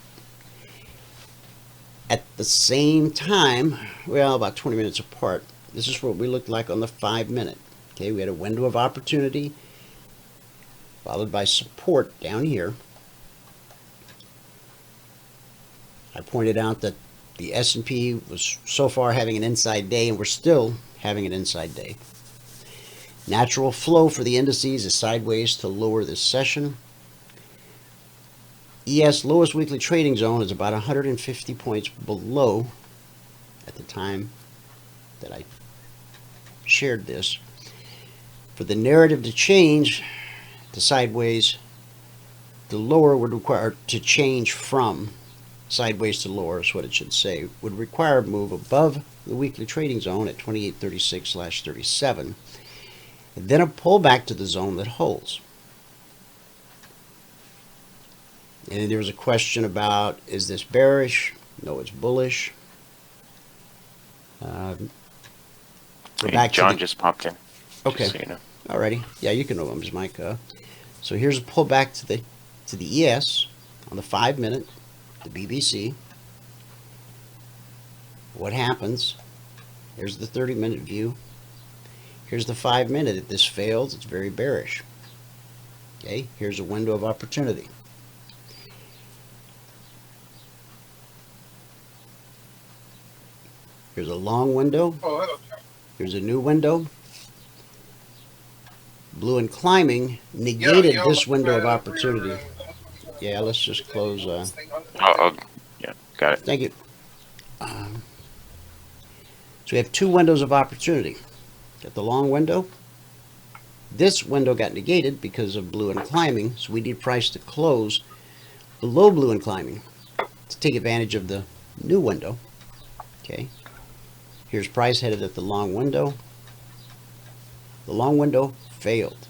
At the same time, well, about 20 minutes apart, this is what we looked like on the 5-minute. Okay, we had a window of opportunity followed by support down here. I pointed out that the S&P was so far having an inside day, and we're still having an inside day. Natural flow for the indices is sideways to lower this session. ES lowest weekly trading zone is about 150 points below at the time that I shared this. For the narrative to change to sideways, the lower would require to change from sideways to lower is what it should say, would require a move above the weekly trading zone at 2836/37, and then a pullback to the zone that holds. And there was a question about, is this bearish? No, it's bullish. We're back John just popped in. Okay. Just so you know. Alrighty. Yeah, you can know him, Mike. So here's a pullback to the ES on the 5-minute, the BBC. What happens? Here's the 30-minute view. Here's the 5-minute. If this fails, it's very bearish. Okay, here's a window of opportunity. Here's a long window. Here's a new window. Blue and climbing negated this window of opportunity. Yeah, let's just close. Yeah, got it. Thank you. So we have two windows of opportunity. Got the long window. This window got negated because of blue and climbing, so we need price to close below blue and climbing to take advantage of the new window. Okay. Here's price headed at the long window. The long window failed.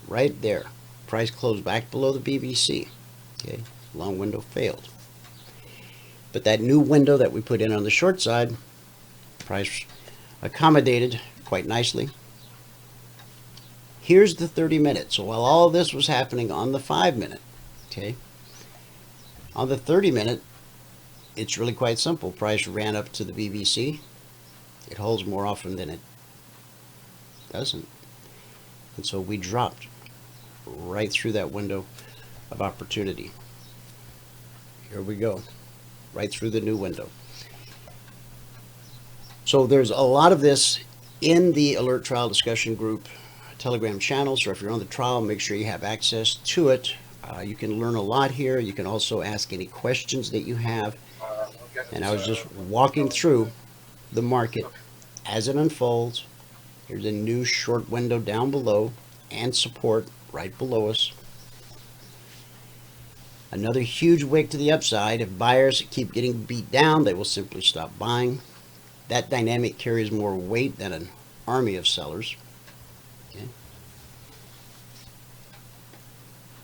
Right there. Price closed back below the BBC. Okay. Long window failed. But that new window that we put in on the short side, price accommodated quite nicely. Here's the 30-minute. So while all this was happening on the 5-minute, okay, on the 30-minute, it's really quite simple. Price ran up to the BBC. It holds more often than it doesn't. And so we dropped right through that window of opportunity. Here we go. Right through the new window. So there's a lot of this in the Alert Trial Discussion Group Telegram channel. So if you're on the trial, make sure you have access to it. You can learn a lot here. You can also ask any questions that you have. And I was just walking through the market as it unfolds. Here's a new short window down below and support right below us. Another huge wick to the upside. If buyers keep getting beat down, they will simply stop buying. That dynamic carries more weight than an army of sellers. Okay.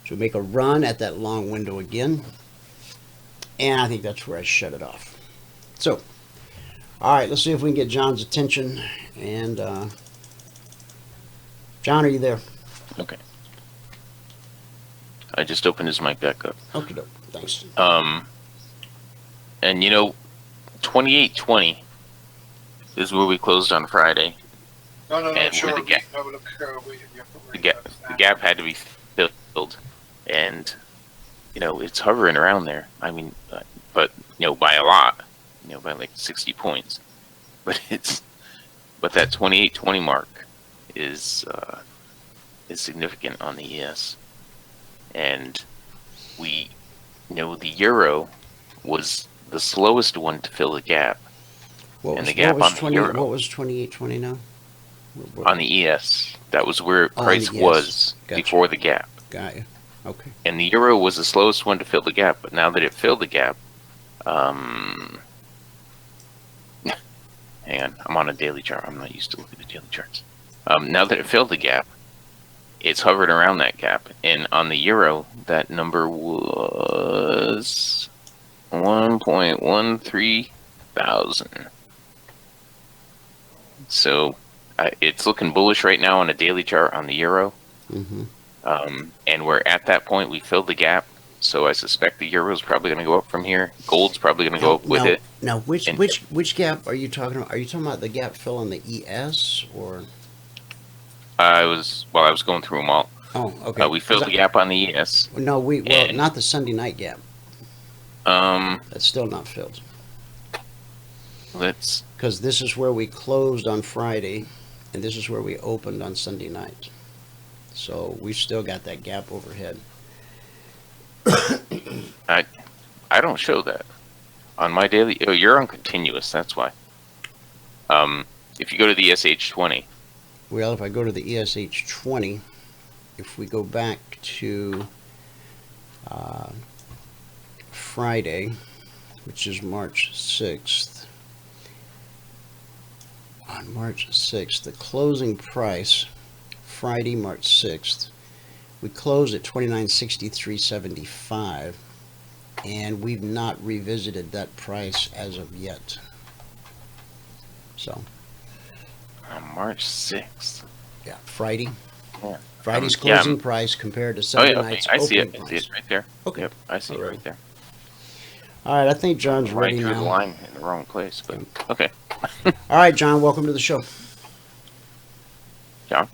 So we make a run at that long window again. And I think that's where I shut it off. So, all right, let's see if we can get John's attention. And John, are you there? Okay. I just opened his mic back up. Okay, thanks. And you know, 2820 is where we closed on Friday. No, and sure. where the gap had to be filled, and you know it's hovering around there. I mean, but you know by a lot, you know by like 60 points. But that 2820 mark is significant on the ES, and we know the euro was the slowest one to fill the gap. What and was, the gap what was on 20, the euro what was 28.20 now? on the ES, that was where Oh, price yes. was Gotcha. before the gap. Got you. Okay. And the euro was the slowest one to fill the gap, but now that it filled the gap, hang on, I'm on a daily chart. I'm not used to looking at daily charts. Now that it filled the gap, it's hovered around that gap. And on the euro, that number was 1.13 thousand. So it's looking bullish right now on a daily chart on the euro. Mm-hmm. And we're at that point. We filled the gap. So I suspect the euro's probably going to go up from here. Gold's probably going to go up with it. Now, And- which gap are you talking about? Are you talking about the gap fill on the ES or? I was going through them all. Oh, okay. We filled the gap on the ES. No, and- not the Sunday night gap. That's still not filled. Let's. Because this is where we closed on Friday, and this is where we opened on Sunday night. So we've still got that gap overhead. I don't show that on my daily. Oh, you're on continuous. That's why. If you go to the SH20. Well, if I go to the ESH20, if we go back to Friday, which is March 6th, on March 6th, the closing price, Friday, March 6th, we closed at 2963.75, and we've not revisited that price as of yet. So, On March 6th. yeah, Friday. Yeah. Friday's Yeah, closing price compared to Oh Sunday yeah, okay. night's I see opening it. I see price. it right there. Okay. Yep, I see it All right. right there. All right, I think John's Right ready through the now. line in the wrong place, but okay. All right, John, welcome to the show. John.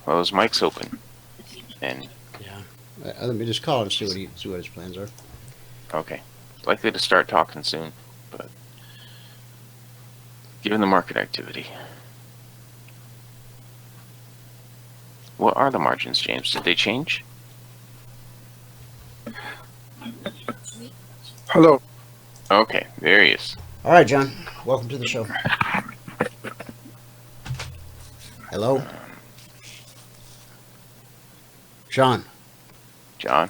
Well, his mic's open, and Yeah. Let me just call him and see what his plans are. okay, likely to start talking soon, but given the market activity, what are the margins, James? Did they change? Hello. Okay, there he is. All right, John, welcome to the show. Hello? John. John.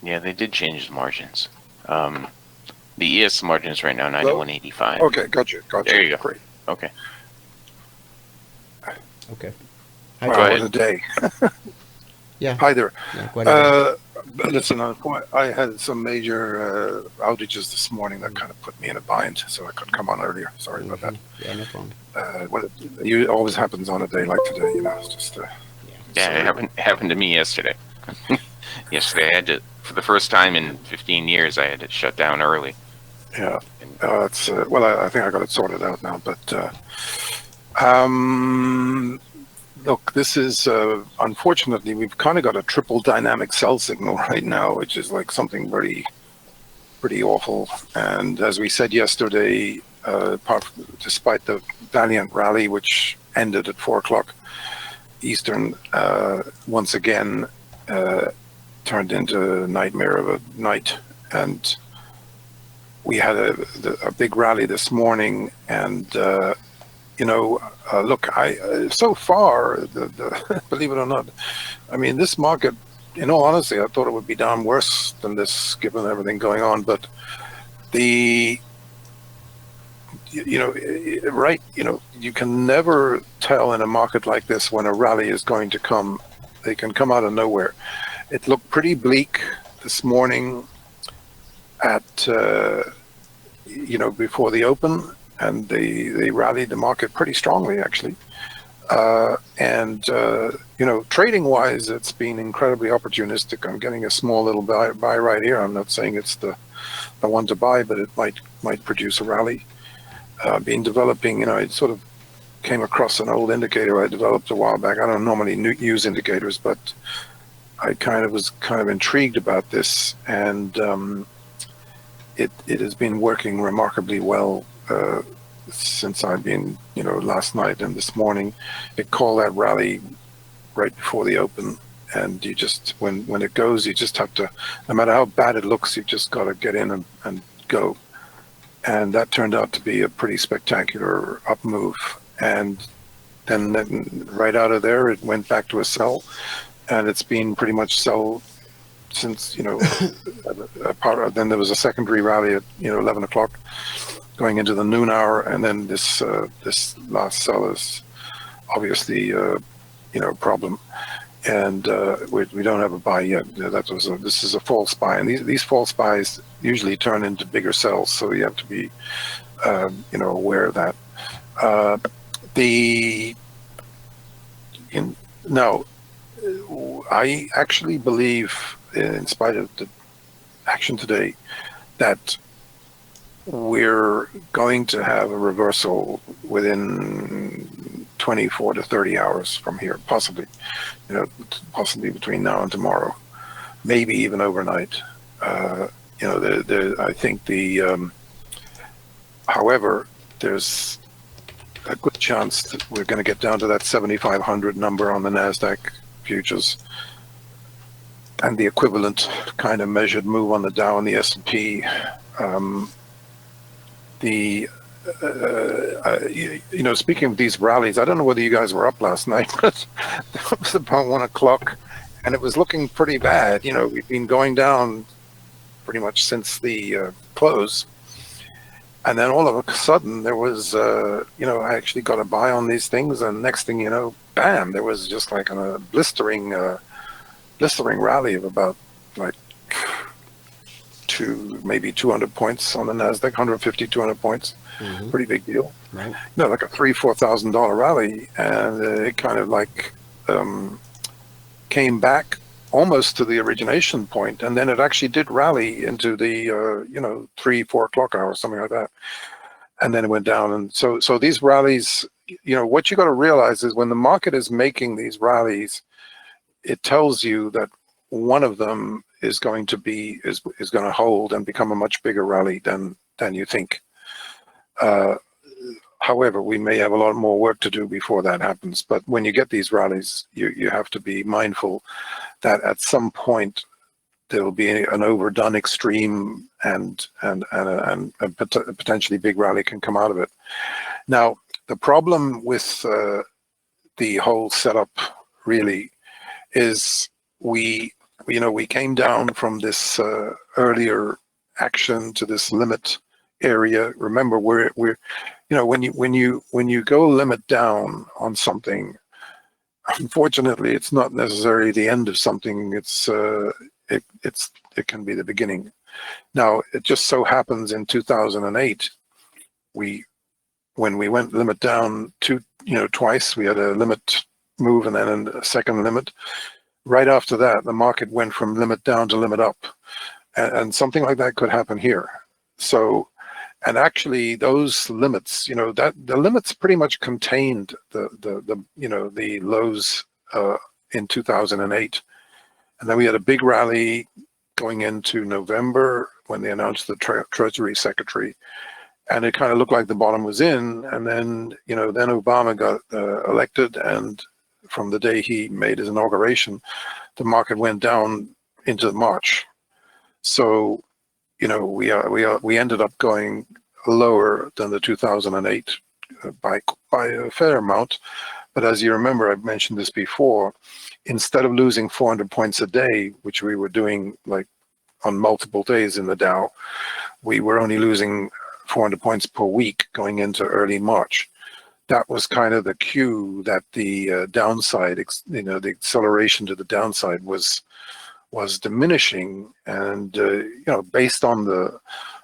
Yeah, they did change the margins. The ES margin is right now 91.85. Okay, got you. There you go. Great. Okay. Okay. Go Wow, ahead. what a day. Yeah. Hi there. Yeah, quite a Listen, I had some major outages this morning that kind of put me in a bind, so I couldn't come on earlier. Sorry about that. Yeah, no problem. It always happens on a day like today, you know. It's just Yeah, it happened to me yesterday. Yesterday, I had to, for the first time in 15 years, I had to shut down early. yeah. It's well, I think I got it sorted out now, but look, this is unfortunately we've kind of got a triple dynamic sell signal right now, which is like something pretty awful. And as we said yesterday, despite the valiant rally which ended at 4 o'clock Eastern, once again turned into a nightmare of a night, and we had a big rally this morning, and look, so far, believe it or not, I mean, this market, in all honesty, I thought it would be down worse than this, given everything going on. But you can never tell in a market like this when a rally is going to come. They can come out of nowhere. It looked pretty bleak this morning at before the open, and they rallied the market pretty strongly, actually. Trading wise, it's been incredibly opportunistic. I'm getting a small little buy right here. I'm not saying it's the one to buy, but it might produce a rally. Been developing, I sort of came across an old indicator I developed a while back. I don't normally use indicators, but I was kind of intrigued about this, and it has been working remarkably well since I've been, last night and this morning. It called that rally right before the open, and you just, when it goes, you just have to, no matter how bad it looks, you just got to get in and go. And that turned out to be a pretty spectacular up move. And then right out of there, it went back to a sell, and it's been pretty much sell since, then there was a secondary rally at 11 o'clock going into the noon hour, and then this last sell is obviously a problem. and we don't have a buy yet. This is a false buy, and these false buys usually turn into bigger sells, so you have to be aware of that. Now, I actually believe, in spite of the action today, that we're going to have a reversal within 24 to 30 hours from here, possibly between now and tomorrow, maybe even overnight. I think however, there's a good chance that we're going to get down to that 7,500 number on the NASDAQ futures, and the equivalent kind of measured move on the Dow and the S&P. Speaking of these rallies, I don't know whether you guys were up last night, but it was about 1 o'clock, and it was looking pretty bad. We've been going down pretty much since the close. And then all of a sudden there was, I actually got a buy on these things, and next thing you know, bam, there was just like a blistering rally of about like maybe 200 points on the NASDAQ, 150, 200 points. Mm-hmm. Pretty big deal. Right. Like a $3,000-4,000 rally, and it kind of like came back almost to the origination point, and then it actually did rally into the 3-4 o'clock hour, something like that, and then it went down. And so these rallies, what you got to realize is when the market is making these rallies, it tells you that one of them is going to hold and become a much bigger rally than you think. However, we may have a lot more work to do before that happens. But when you get these rallies, you have to be mindful that at some point there will be an overdone extreme, and a potentially big rally can come out of it. Now, the problem with the whole setup really is we came down from this earlier action to this limit area. Remember, we're when you go limit down on something, unfortunately, it's not necessarily the end of something. It can be the beginning. Now, it just so happens in 2008, when we went limit down twice, we had a limit move and then a second limit. Right after that, the market went from limit down to limit up, and something like that could happen here. So, and actually, those limits, that the limits pretty much contained the lows in 2008, and then we had a big rally going into November when they announced the Treasury Secretary, and it kind of looked like the bottom was in, and then then Obama got elected, and from the day he made his inauguration, the market went down into March. So, we ended up going lower than the 2008 by a fair amount. But as you remember, I've mentioned this before, instead of losing 400 points a day, which we were doing like on multiple days in the Dow, we were only losing 400 points per week going into early March. That was kind of the cue that the downside, the acceleration to the downside was diminishing, and based on the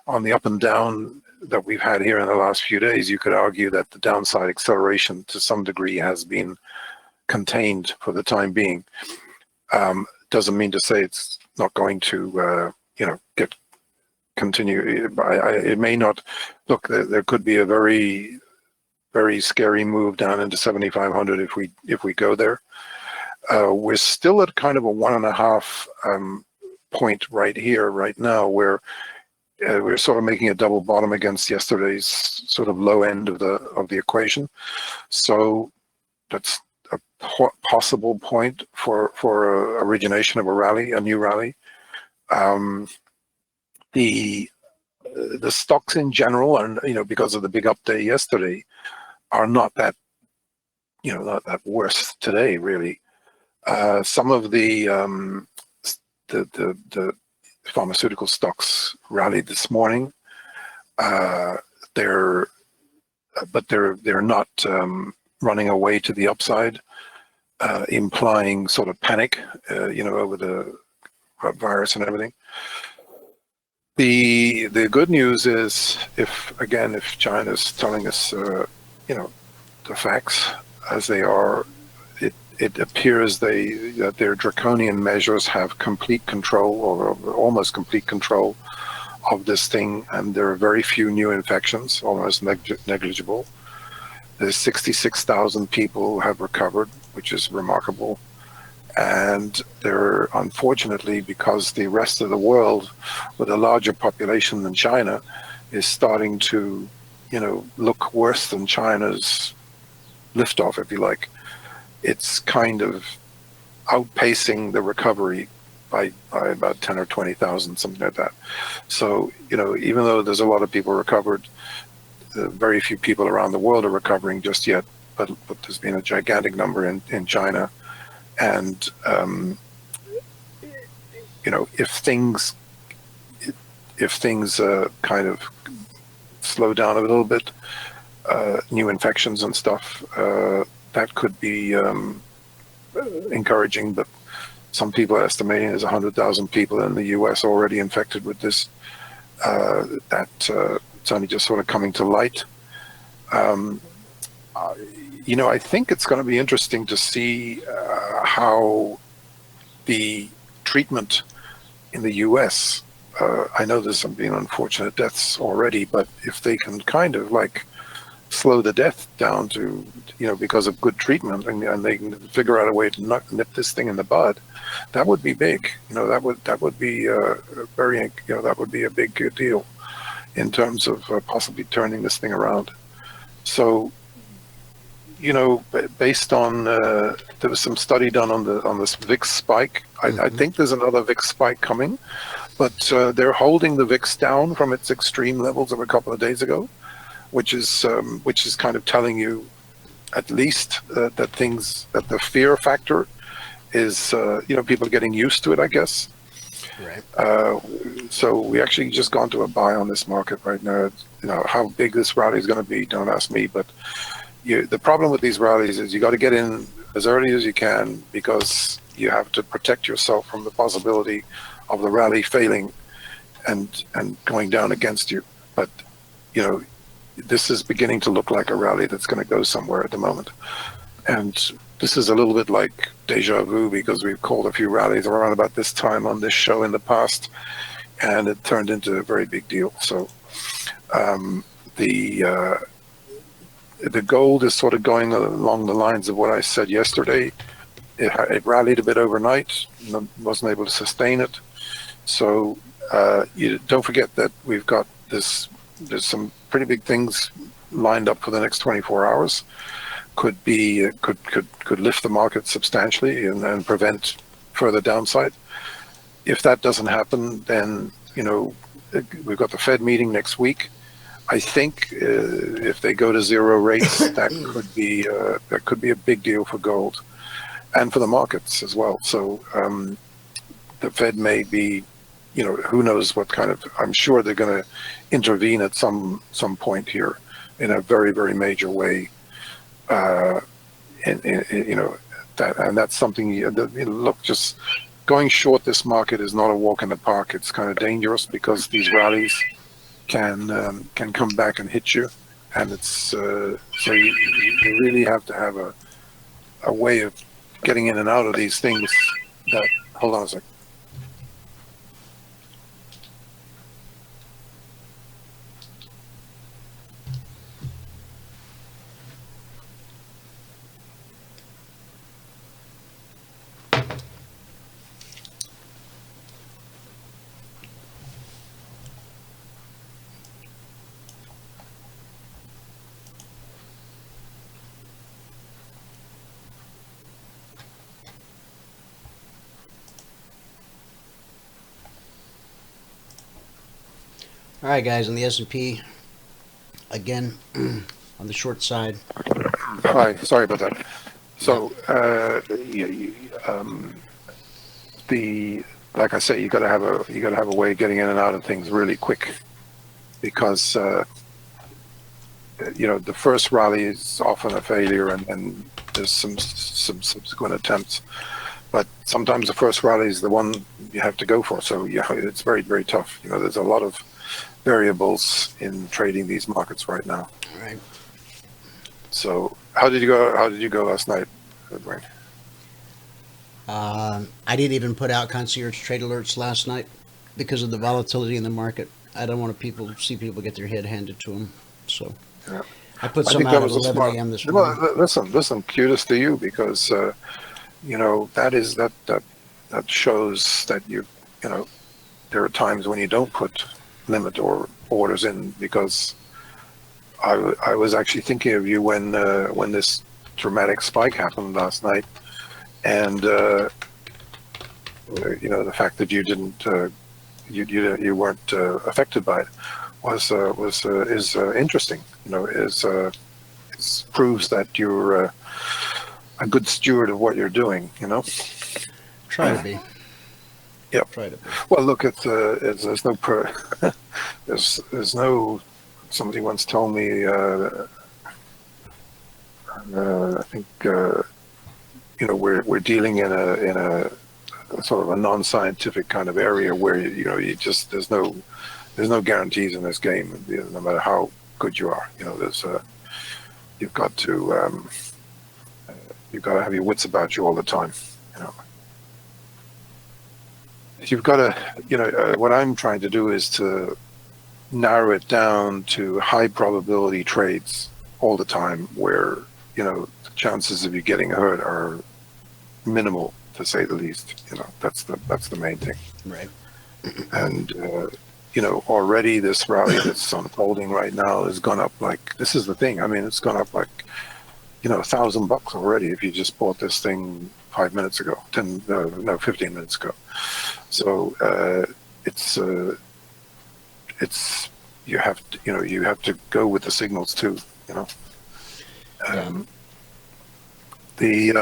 up and down that we've had here in the last few days, you could argue that the downside acceleration to some degree has been contained for the time being. Doesn't mean to say it's not going to continue. It may not. Look, there could be a very, very scary move down into 7,500 if we go there. We're still at kind of a 1.5 point right here, right now, where we're sort of making a double bottom against yesterday's sort of low end of the equation. So that's a possible point for origination of a rally, a new rally. The stocks in general, and because of the big up day yesterday, are not that worse today, really. Some of the pharmaceutical stocks rallied this morning. They're not running away to the upside. implying sort of panic, over the virus and everything. The good news is, if China's telling us, the facts as they are, it appears that their draconian measures have complete control, or almost complete control, of this thing, and there are very few new infections, almost negligible. There's 66,000 people who have recovered, which is remarkable. And they're, unfortunately, because the rest of the world with a larger population than China is starting to, look worse than China's liftoff, if you like. It's kind of outpacing the recovery by about 10 or 20,000, something like that. So, even though there's a lot of people recovered, very few people around the world are recovering just yet, but there's been a gigantic number in China. And, if things kind of slow down a little bit, new infections and stuff, that could be encouraging, but some people are estimating there's 100,000 people in the US already infected with this. It's only just sort of coming to light. I think it's going to be interesting to see how the treatment in the US, I know there's some been unfortunate deaths already, but if they can kind of like slow the death down to, because of good treatment, and they can figure out a way to nip this thing in the bud, that would be big. That would be very, that would be a big deal in terms of possibly turning this thing around. So, based on there was some study done on this VIX spike. I think there's another VIX spike coming, but they're holding the VIX down from its extreme levels of a couple of days ago, which is kind of telling you at least that the fear factor is people are getting used to it, I guess. Right. So we actually just gone to a buy on this market right now. How big this rally is going to be, don't ask me, but the problem with these rallies is you got to get in as early as you can, because you have to protect yourself from the possibility of the rally failing and going down against you. But this is beginning to look like a rally that's going to go somewhere at the moment, and this is a little bit like deja vu, because we've called a few rallies around about this time on this show in the past, and it turned into a very big deal. So the gold is sort of going along the lines of what I said yesterday. It rallied a bit overnight, wasn't able to sustain it. So you don't forget that we've got there's some pretty big things lined up for the next 24 hours. Could lift the market substantially and prevent further downside. If that doesn't happen, then we've got the Fed meeting next week. I think if they go to zero rates, that could be a big deal for gold and for the markets as well. So the Fed may be, who knows what kind of. I'm sure they're going to intervene at some point here in a very, very major way. That's something. Look, just going short this market is not a walk in the park. It's kind of dangerous, because these rallies can come back and hit you, and it's so you really have to have a way of getting in and out of these things. Hold on a second. All right, guys, on the S&P, again, on the short side. Hi, sorry about that. So, like I say, you got to have a way of getting in and out of things really quick, because the first rally is often a failure, and there's some subsequent attempts. But sometimes the first rally is the one you have to go for. So yeah, it's very, very tough. You know, there's a lot of variables in trading these markets right now. Right. So how did you go? How did you go last night, Dwayne? I didn't even put out Concierge Trade Alerts last night because of the volatility in the market. I don't want see people get their head handed to them. So Yeah. I put I some think out that at was a 11 smart. a.m. this Well, morning. listen. Kudos to you because you know that shows that you know there are times when you don't put limit or orders in because I was actually thinking of you when this dramatic spike happened last night, and you know the fact that you didn't you weren't affected by it is interesting. You know, proves that you're a good steward of what you're doing. You know, Try to be. Yep. Try to be. Well, look, there's no there's no. Somebody once told me, I think you know we're dealing in a sort of a non-scientific kind of area where you know you just there's no guarantees in this game, no matter how good you are. You know, there's you've got to have your wits about you all the time. You know, you've got to what I'm trying to do is to narrow it down to high probability trades all the time where you know the chances of you getting hurt are minimal, to say the least. You know, that's the main thing. Right. And you know, already this rally that's unfolding right now has gone up like, this is the thing, I mean, it's gone up like, you know, $1,000 already if you just bought this thing 5 minutes ago, 15 minutes ago. So it's you have to go with the signals too. You know, the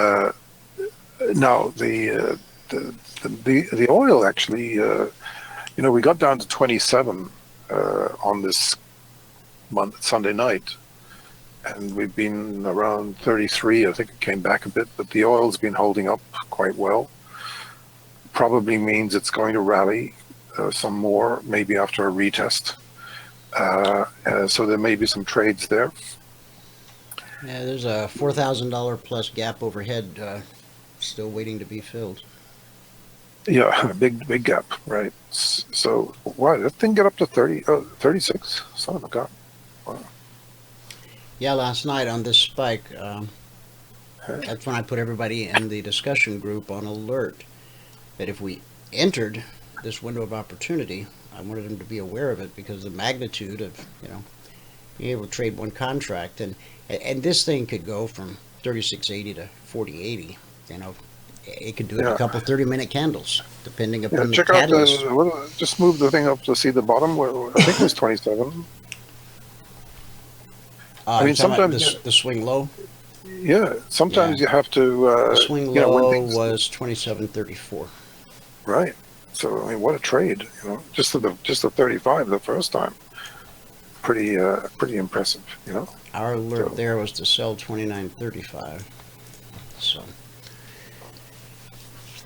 oil actually, you know, we got down to 27 on this Sunday night, and we've been around 33. I think it came back a bit, but the oil's been holding up quite well. Probably means it's going to rally some more, maybe after a retest. So there may be some trades there. Yeah, there's a $4,000 plus gap overhead still waiting to be filled. Yeah, a big gap, right? So why that thing get up to 36? Son of a gun! Wow. Yeah, last night on this spike, that's when I put everybody in the discussion group on alert that if we entered this window of opportunity, I wanted them to be aware of it because the magnitude of, you know, being able to trade one contract, and this thing could go from 36.80 to 40.80. You know, it could do it in a couple 30-minute candles, depending upon the catalyst. Check out just move the thing up to see the bottom. I think it was 27. I mean, sometimes the swing low. Yeah, sometimes you have to. The swing low was 27.34. Right. So I mean, what a trade! You know, just the 35 the first time. Pretty impressive. You know. Our alert there was to sell 29.35. So.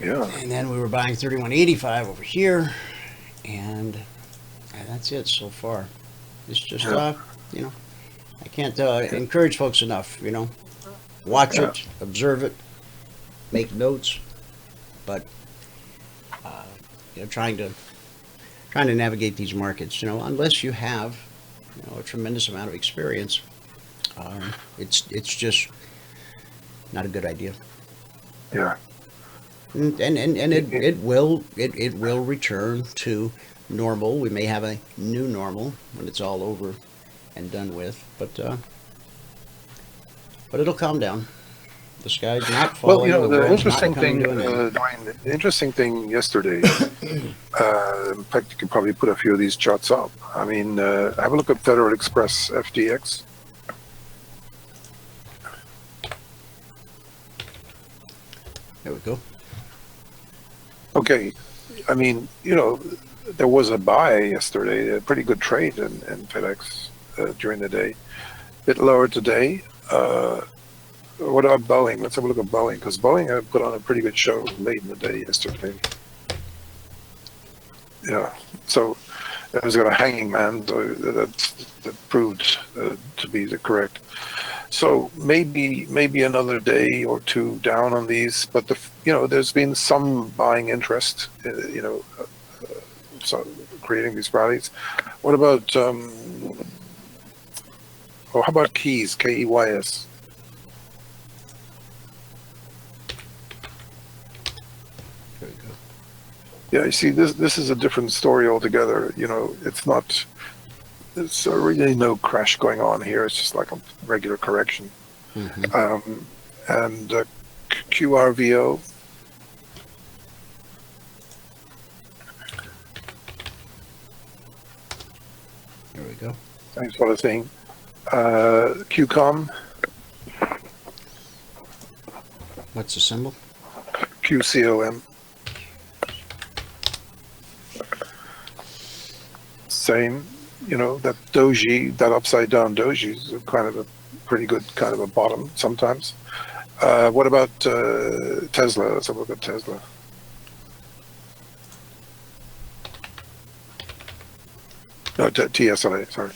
Yeah. And then we were buying 31.85 over here, and that's it so far. It's just you know, I can't encourage folks enough. You know, watch it, observe it, make notes, but you know, trying to navigate these markets. You know, unless you have, you know, a tremendous amount of experience, it's just not a good idea. Yeah. And it will return to normal. We may have a new normal when it's all over and done with, but it'll calm down. The sky's not falling. Well, you know, the interesting thing, Dwayne, the interesting thing yesterday, in fact, you can probably put a few of these charts up. I mean, have a look at Federal Express FTX. There we go. Okay, I mean, you know, there was a buy yesterday, a pretty good trade in FedEx during the day. A bit lower today. what about Boeing? Let's have a look at Boeing, because Boeing put on a pretty good show late in the day yesterday. Yeah, so it was got a hanging man, so that proved to be the correct. So maybe another day or two down on these, but there's been some buying interest, so creating these rallies. What about how about Keys, KEYS? There we go. Yeah, you see, this is a different story altogether. There's really no crash going on here. It's just like a regular correction. Mm-hmm. And QRVO. There we go. Same sort of thing. QCOM. What's the symbol? QCOM. Same. That doji, that upside down doji is kind of a pretty good kind of a bottom sometimes. What about Tesla? Let's have a look at Tesla. No, TSLA, sorry.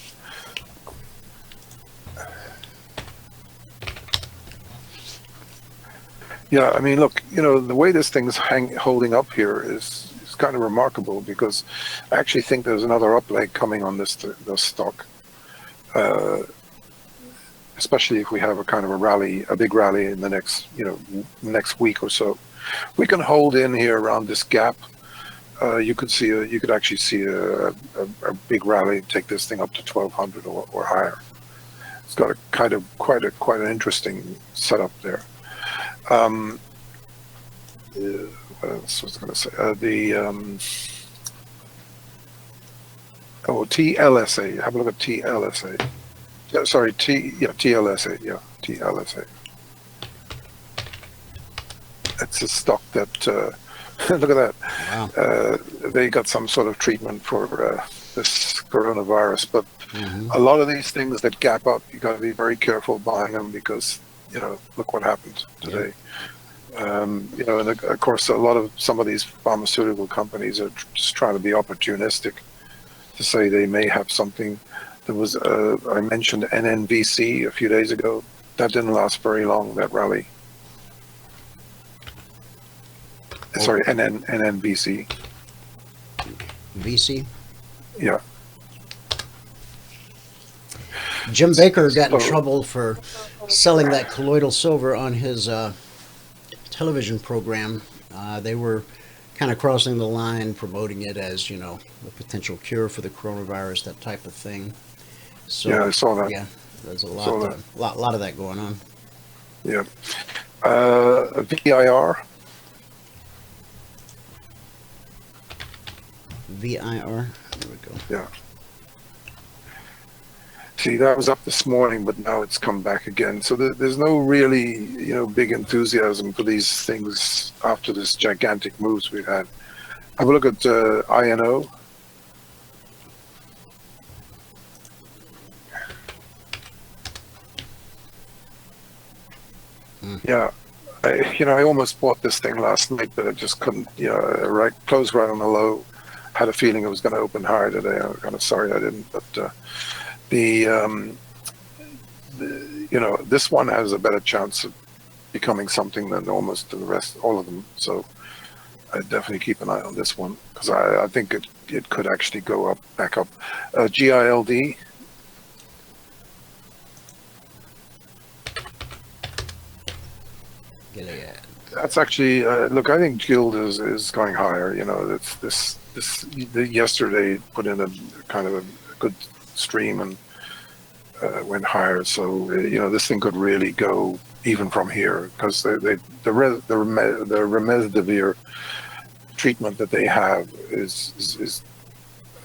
Yeah, I mean, look, the way this thing's holding up here is kind of remarkable, because I actually think there's another up leg coming on this stock, especially if we have a kind of a big rally in the next week or so. We can hold in here around this gap. You could actually see a big rally, take this thing up to 1200 or higher. It's got a kind of quite an interesting setup there. What else was I going to say? TLSA. Have a look at TLSA. Yeah, sorry, TLSA. Yeah, TLSA. It's a stock that. Look at that. Wow. They got some sort of treatment for this coronavirus, but a lot of these things that gap up, you got to be very careful buying them, because look what happened today. And of course, some of these pharmaceutical companies are just trying to be opportunistic to say they may have something. There was I mentioned NNVC a few days ago. That didn't last very long, that rally. Sorry, NNVC. VC? Yeah. Jim Baker got in trouble for selling that colloidal silver on his television program. They were kind of crossing the line, promoting it as, a potential cure for the coronavirus, that type of thing. So, yeah, I saw that. Yeah, there's a lot of that going on. Yeah. VIR. VIR. There we go. Yeah. See, that was up this morning, but now it's come back again. So there's no really, big enthusiasm for these things after this gigantic moves we've had. Have a look at INO. Yeah, I almost bought this thing last night, but I just couldn't. Closed right on the low. Had a feeling it was going to open higher today. I'm kind of sorry I didn't, but this one has a better chance of becoming something than almost the rest, all of them. So I definitely keep an eye on this one, because I think it could actually go back up. GILD. That's actually look. I think Guild is going higher. Yesterday put in a kind of a good stream and went higher. So this thing could really go even from here, because the remdesivir treatment that they have is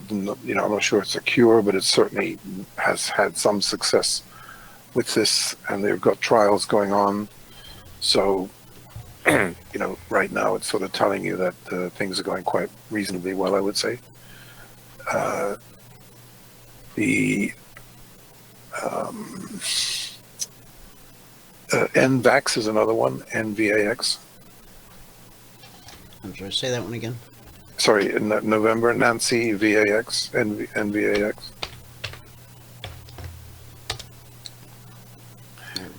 I'm not sure it's a cure, but it certainly has had some success with this, and they've got trials going on. So right now it's sort of telling you that things are going quite reasonably well, I would say. NVAX is another one, NVAX. I'm sorry, say that one again. Sorry, in November, Nancy, VAX, NVAX.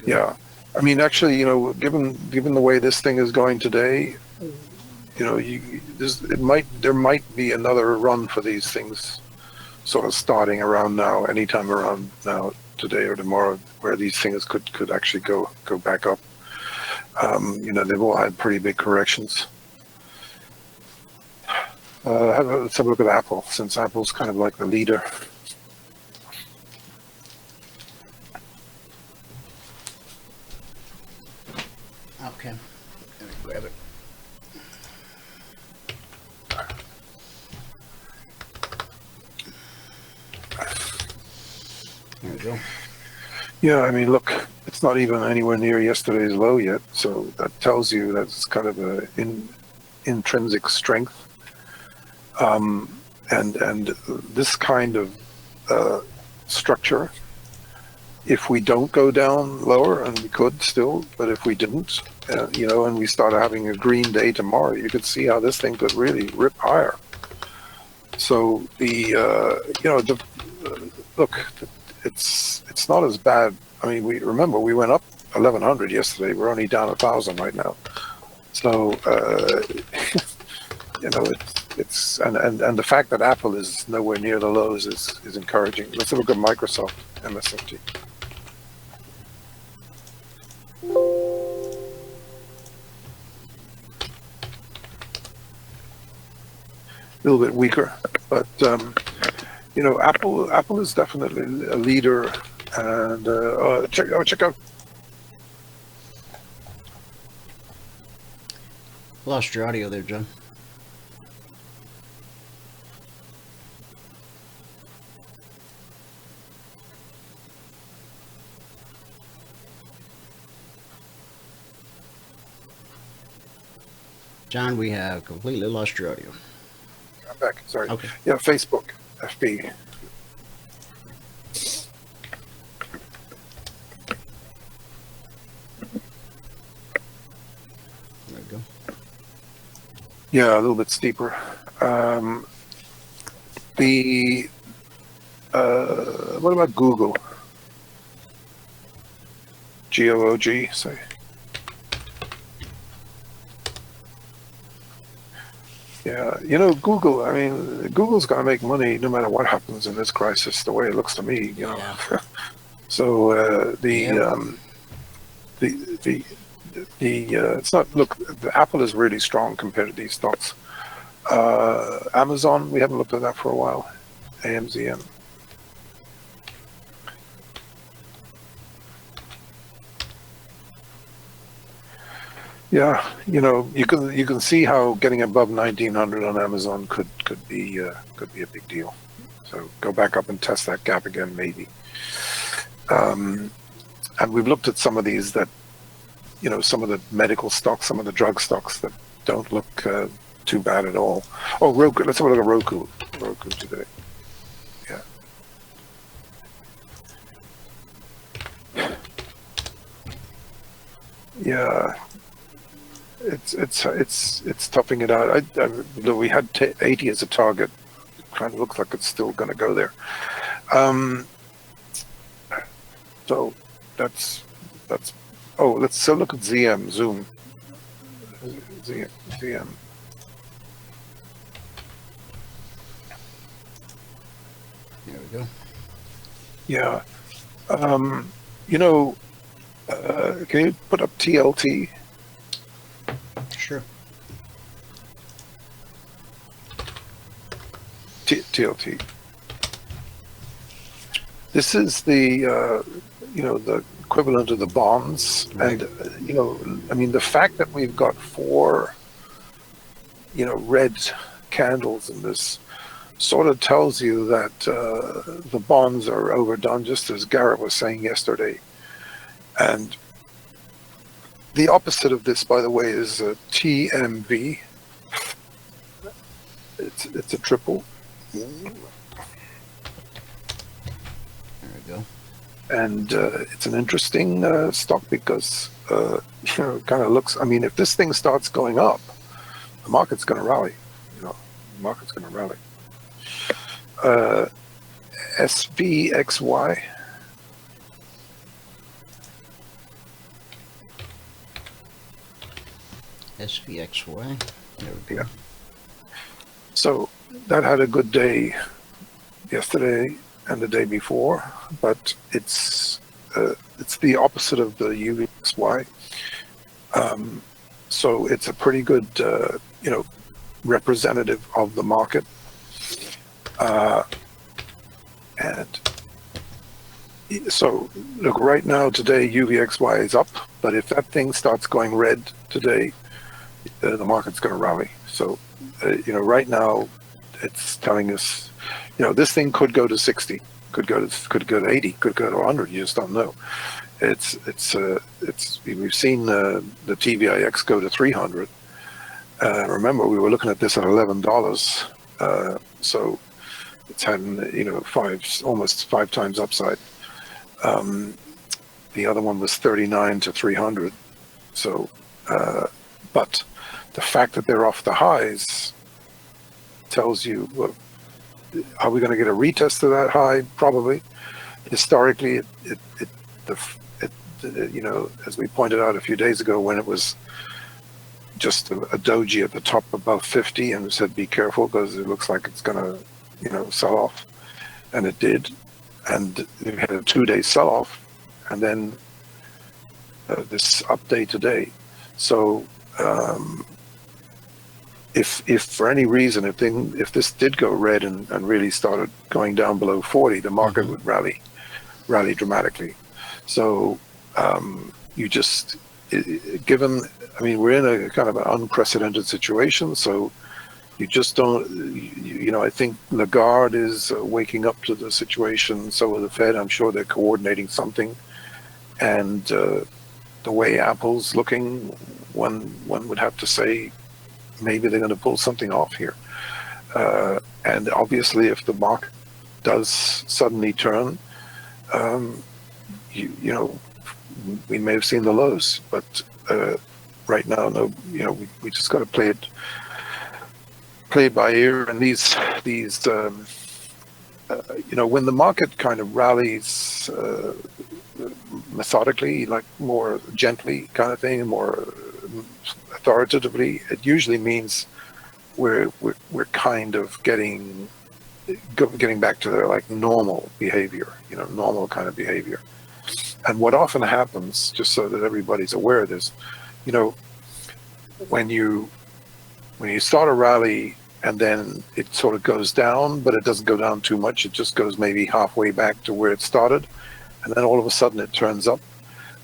Yeah, I mean, actually, you know, given the way this thing is going today, you know, there might be another run for these things, sort of starting around now, anytime around now, today or tomorrow, where these things could actually go back up. You know, they've all had pretty big corrections. Let's have a look at Apple, since Apple's kind of like the leader. Okay, let me grab it. There we go. Yeah, I mean, look, it's not even anywhere near yesterday's low yet, so that tells you that's kind of a intrinsic strength. And this kind of structure, if we don't go down lower, and we could still, but if we didn't, you know, and we start having a green day tomorrow, you could see how this thing could really rip higher. So you know, look, it's not as bad. I mean, we went up 1,100 yesterday. We're only down 1,000 right now. So you know, it's and the fact that Apple is nowhere near the lows is encouraging. Let's look at Microsoft MSFT. A little bit weaker, but you know, Apple is definitely a leader. And check out. Lost your audio there, John. John, we have completely lost your audio. I'm back. Sorry. Okay. Yeah, Facebook, FB. There we go. Yeah, a little bit steeper. What about Google? GOOG, say. Yeah, you know, Google, I mean, Google's going to make money no matter what happens in this crisis, the way it looks to me, you know. Yeah. So it's not, look, the Apple is really strong compared to these stocks. Amazon, we haven't looked at that for a while. AMZN. Yeah, you know, you can see how getting above 1900 on Amazon could be a big deal. So go back up and test that gap again, maybe. And we've looked at some of these that, you know, some of the medical stocks, some of the drug stocks that don't look too bad at all. Oh, Roku. Let's have a look at Roku. Roku today. Yeah. Yeah. It's toughing it out. We had 80 as a target. It kind of looks like it's still going to go there. So that's. Oh, let's look at Zoom. ZM. There we go. Yeah. You know, can you put up TLT? Sure. TLT. This is the you know, the equivalent of the bonds, right. And you know, I mean, the fact that we've got 4, you know, red candles in this sort of tells you that the bonds are overdone, just as Garrett was saying yesterday. And the opposite of this, by the way, is a TMV. It's a triple. There we go. And it's an interesting stock because it kind of looks. I mean, if this thing starts going up, the market's going to rally. The market's going to rally. SVXY. SVXY. There we go. Yeah. So that had a good day yesterday and the day before, but it's the opposite of the UVXY. So it's a pretty good representative of the market. And so look, right now today UVXY is up, but if that thing starts going red today, the market's going to rally. So right now it's telling us, this thing could go to 60, could go to 80, could go to 100. You just don't know. We've seen the TVIX go to 300. Remember, we were looking at this at $11. So it's had almost 5 times upside. The other one was 39 to 300. So, but the fact that they're off the highs tells you, well, are we going to get a retest of that high? Probably. Historically, as we pointed out a few days ago, when it was just a doji at the top above 50, and said be careful because it looks like it's going to sell off, and it did, and we had a 2-day sell-off, and then this update today. So if for any reason, if this did go red and really started going down below 40, the market would rally dramatically. So we're in a kind of an unprecedented situation, so you just don't, I think Lagarde is waking up to the situation, so are the Fed. I'm sure they're coordinating something, and the way Apple's looking, one would have to say maybe they're going to pull something off here. And obviously if the market does suddenly turn, we may have seen the lows, but right now, no. We just got to play it by ear. And these when the market kind of rallies methodically, like more gently kind of thing, more authoritatively, it usually means we're kind of getting back to their like normal behavior, normal kind of behavior. And what often happens, just so that everybody's aware of this, when you start a rally and then it sort of goes down, but it doesn't go down too much, it just goes maybe halfway back to where it started, and then all of a sudden it turns up.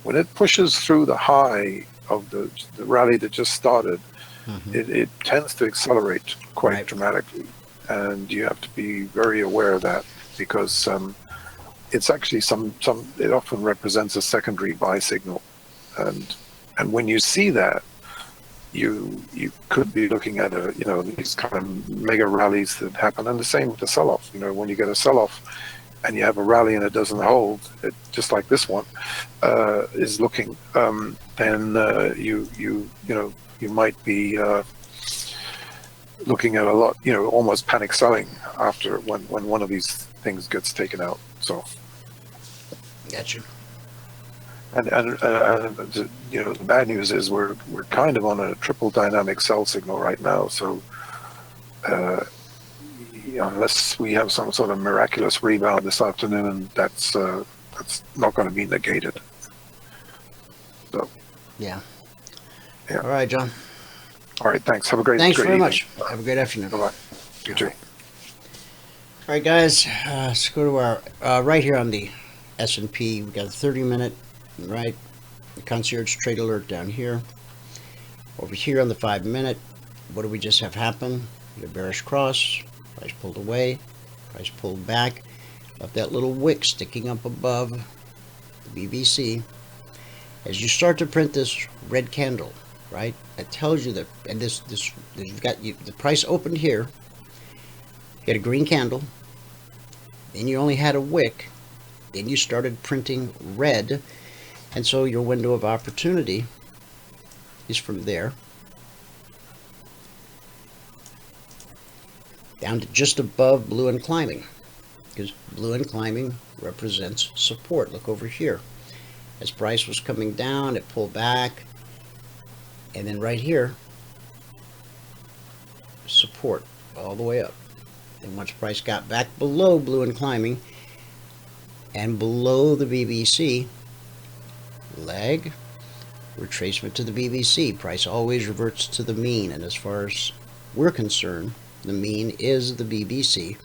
When it pushes through the high of the rally that just started, it tends to accelerate quite dramatically, and you have to be very aware of that, because it's actually it often represents a secondary buy signal, and when you see that, you could be looking at these kind of mega rallies that happen. And the same with the sell-off. When you get a sell-off and you have a rally and it doesn't hold, just like this one is looking, then you might be looking at a lot, almost panic selling after when one of these things gets taken out. So, Gotcha. And the bad news is we're kind of on a triple dynamic sell signal right now. So unless we have some sort of miraculous rebound this afternoon, that's not going to be negated. So yeah. All right, John. All right, thanks. Have a great. Thanks very evening. much. Have a great afternoon. Bye bye. You too. All right, guys. Let's go to our right here on the S&P. We got a 30-minute. Right, the Concierge Trade Alert down here. Over here on the 5-minute, what do we just have happen? The bearish cross, price pulled away, price pulled back, left that little wick sticking up above the BVC. As you start to print this red candle, right, that tells you that, and this you've got the price opened here, you had a green candle, then you only had a wick. Then you started printing red, and so your window of opportunity is from there down to just above blue and climbing, because blue and climbing represents support. Look over here. As price was coming down, it pulled back, and then right here, support all the way up. And once price got back below blue and climbing and below the BBC, lag, retracement to the BBC. Price always reverts to the mean, and as far as we're concerned, the mean is the BBC.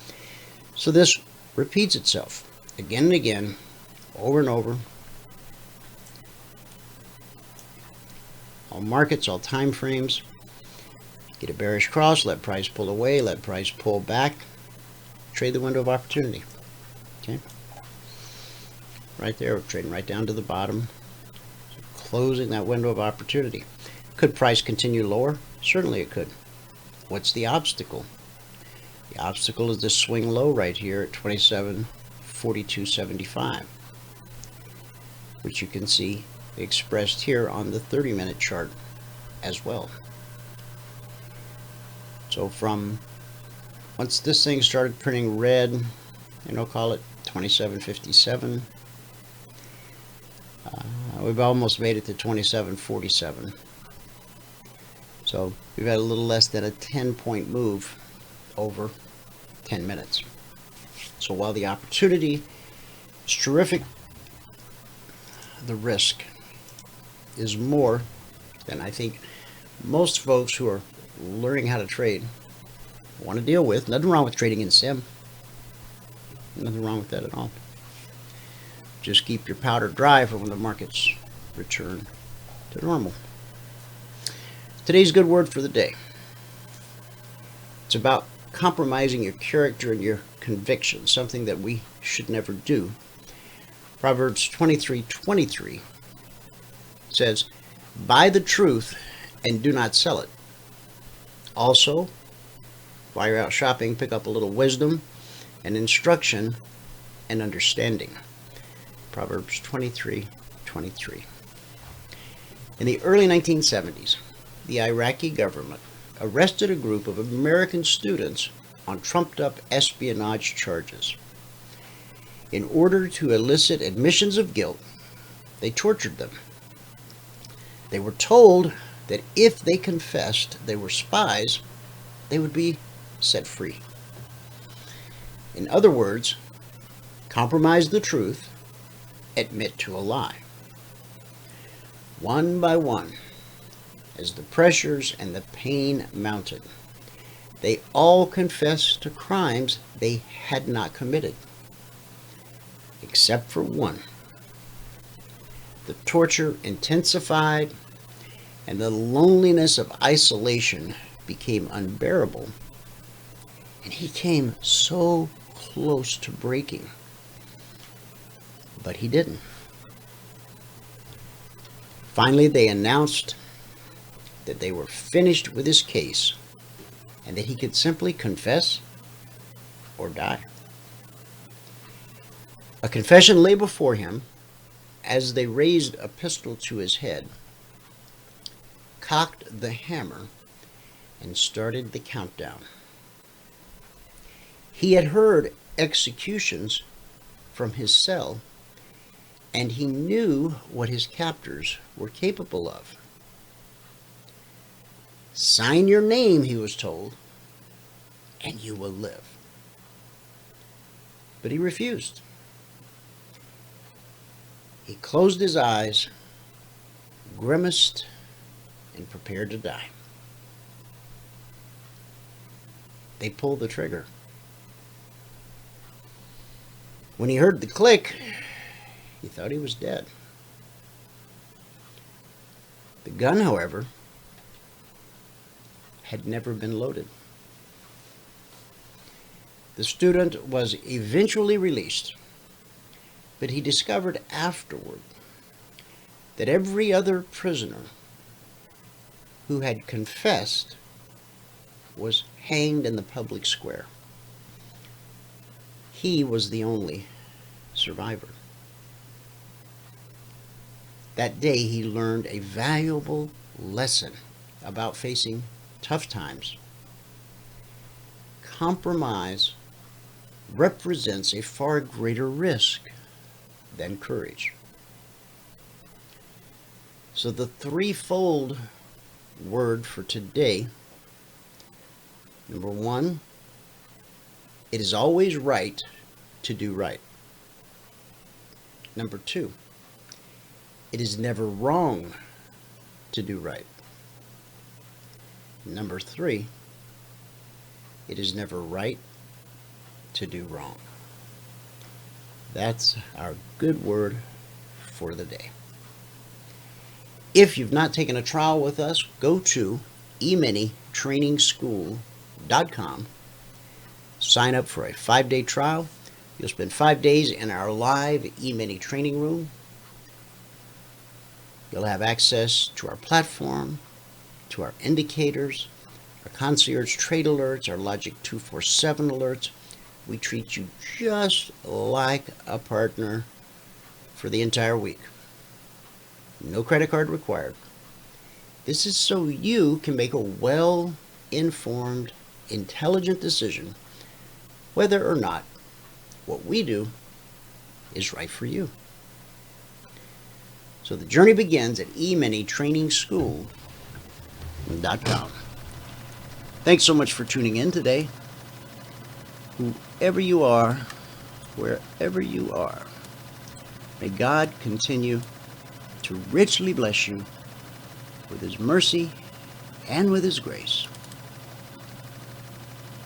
So this repeats itself again and again, over and over. All markets, all time frames. Get a bearish cross, let price pull away, let price pull back, trade the window of opportunity. Okay, right there, we're trading right down to the bottom, closing that window of opportunity. Could price continue lower? Certainly it could. What's the obstacle? The obstacle is this swing low right here at 27.4275, which you can see expressed here on the 30-minute chart as well. So from once this thing started printing red, call it 27.57, we've almost made it to 27.47. So we've had a little less than a 10-point move over 10 minutes. So while the opportunity is terrific, the risk is more than I think most folks who are learning how to trade want to deal with. Nothing wrong with trading in sim. Nothing wrong with that at all. Just keep your powder dry for when the markets return to normal. Today's good word for the day. It's about compromising your character and your conviction, something that we should never do. Proverbs 23:23 says, "Buy the truth and do not sell it." Also, while you're out shopping, pick up a little wisdom and instruction and understanding. Proverbs 23:23. In the early 1970s, the Iraqi government arrested a group of American students on trumped-up espionage charges. In order to elicit admissions of guilt, they tortured them. They were told that if they confessed they were spies, they would be set free. In other words, compromise the truth, admit to a lie. One by one, as the pressures and the pain mounted, they all confessed to crimes they had not committed, except for one. The torture intensified, and the loneliness of isolation became unbearable, and he came so close to breaking, but he didn't. Finally, they announced that they were finished with his case and that he could simply confess or die. A confession lay before him as they raised a pistol to his head, cocked the hammer, and started the countdown. He had heard executions from his cell, and he knew what his captors were capable of. Sign your name, he was told, and you will live. But he refused. He closed his eyes, grimaced, and prepared to die. They pulled the trigger. When he heard the click, he thought he was dead. The gun, however, had never been loaded. The student was eventually released, but he discovered afterward that every other prisoner who had confessed was hanged in the public square. He was the only survivor. That day he learned a valuable lesson about facing tough times. Compromise represents a far greater risk than courage. So the threefold word for today: number one, it is always right to do right. Number two, it is never wrong to do right. Number three, it is never right to do wrong. That's our good word for the day. If you've not taken a trial with us, go to eminitrainingschool.com. Sign up for a 5-day trial. You'll spend 5 days in our live Emini Trading Room. You'll have access to our platform, to our indicators, our Concierge Trade Alerts, our Logic 247 alerts. We treat you just like a partner for the entire week. No credit card required. This is so you can make a well-informed, intelligent decision whether or not what we do is right for you. So the journey begins at eminitrainingschool.com. Thanks so much for tuning in today. Whoever you are, wherever you are, may God continue to richly bless you with His mercy and with His grace.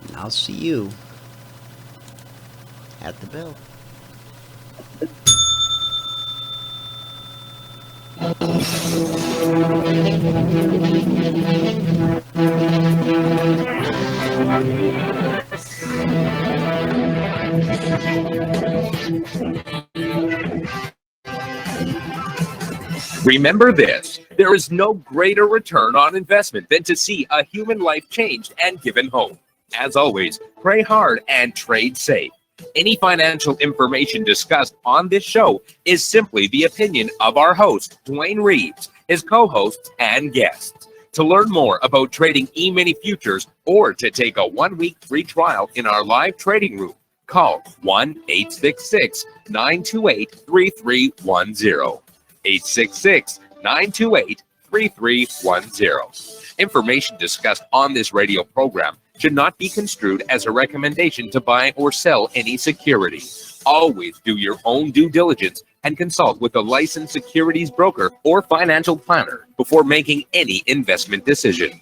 And I'll see you at the bell. Remember this, there is no greater return on investment than to see a human life changed and given hope. As always, pray hard and trade safe. Any financial information discussed on this show is simply the opinion of our host, Dwayne Reeves, his co-hosts, and guests. To learn more about trading Emini Futures or to take a 1-week free trial in our live trading room, call 1-866-928-3310. 866-928-3310. Information discussed on this radio program should not be construed as a recommendation to buy or sell any security. Always do your own due diligence and consult with a licensed securities broker or financial planner before making any investment decision.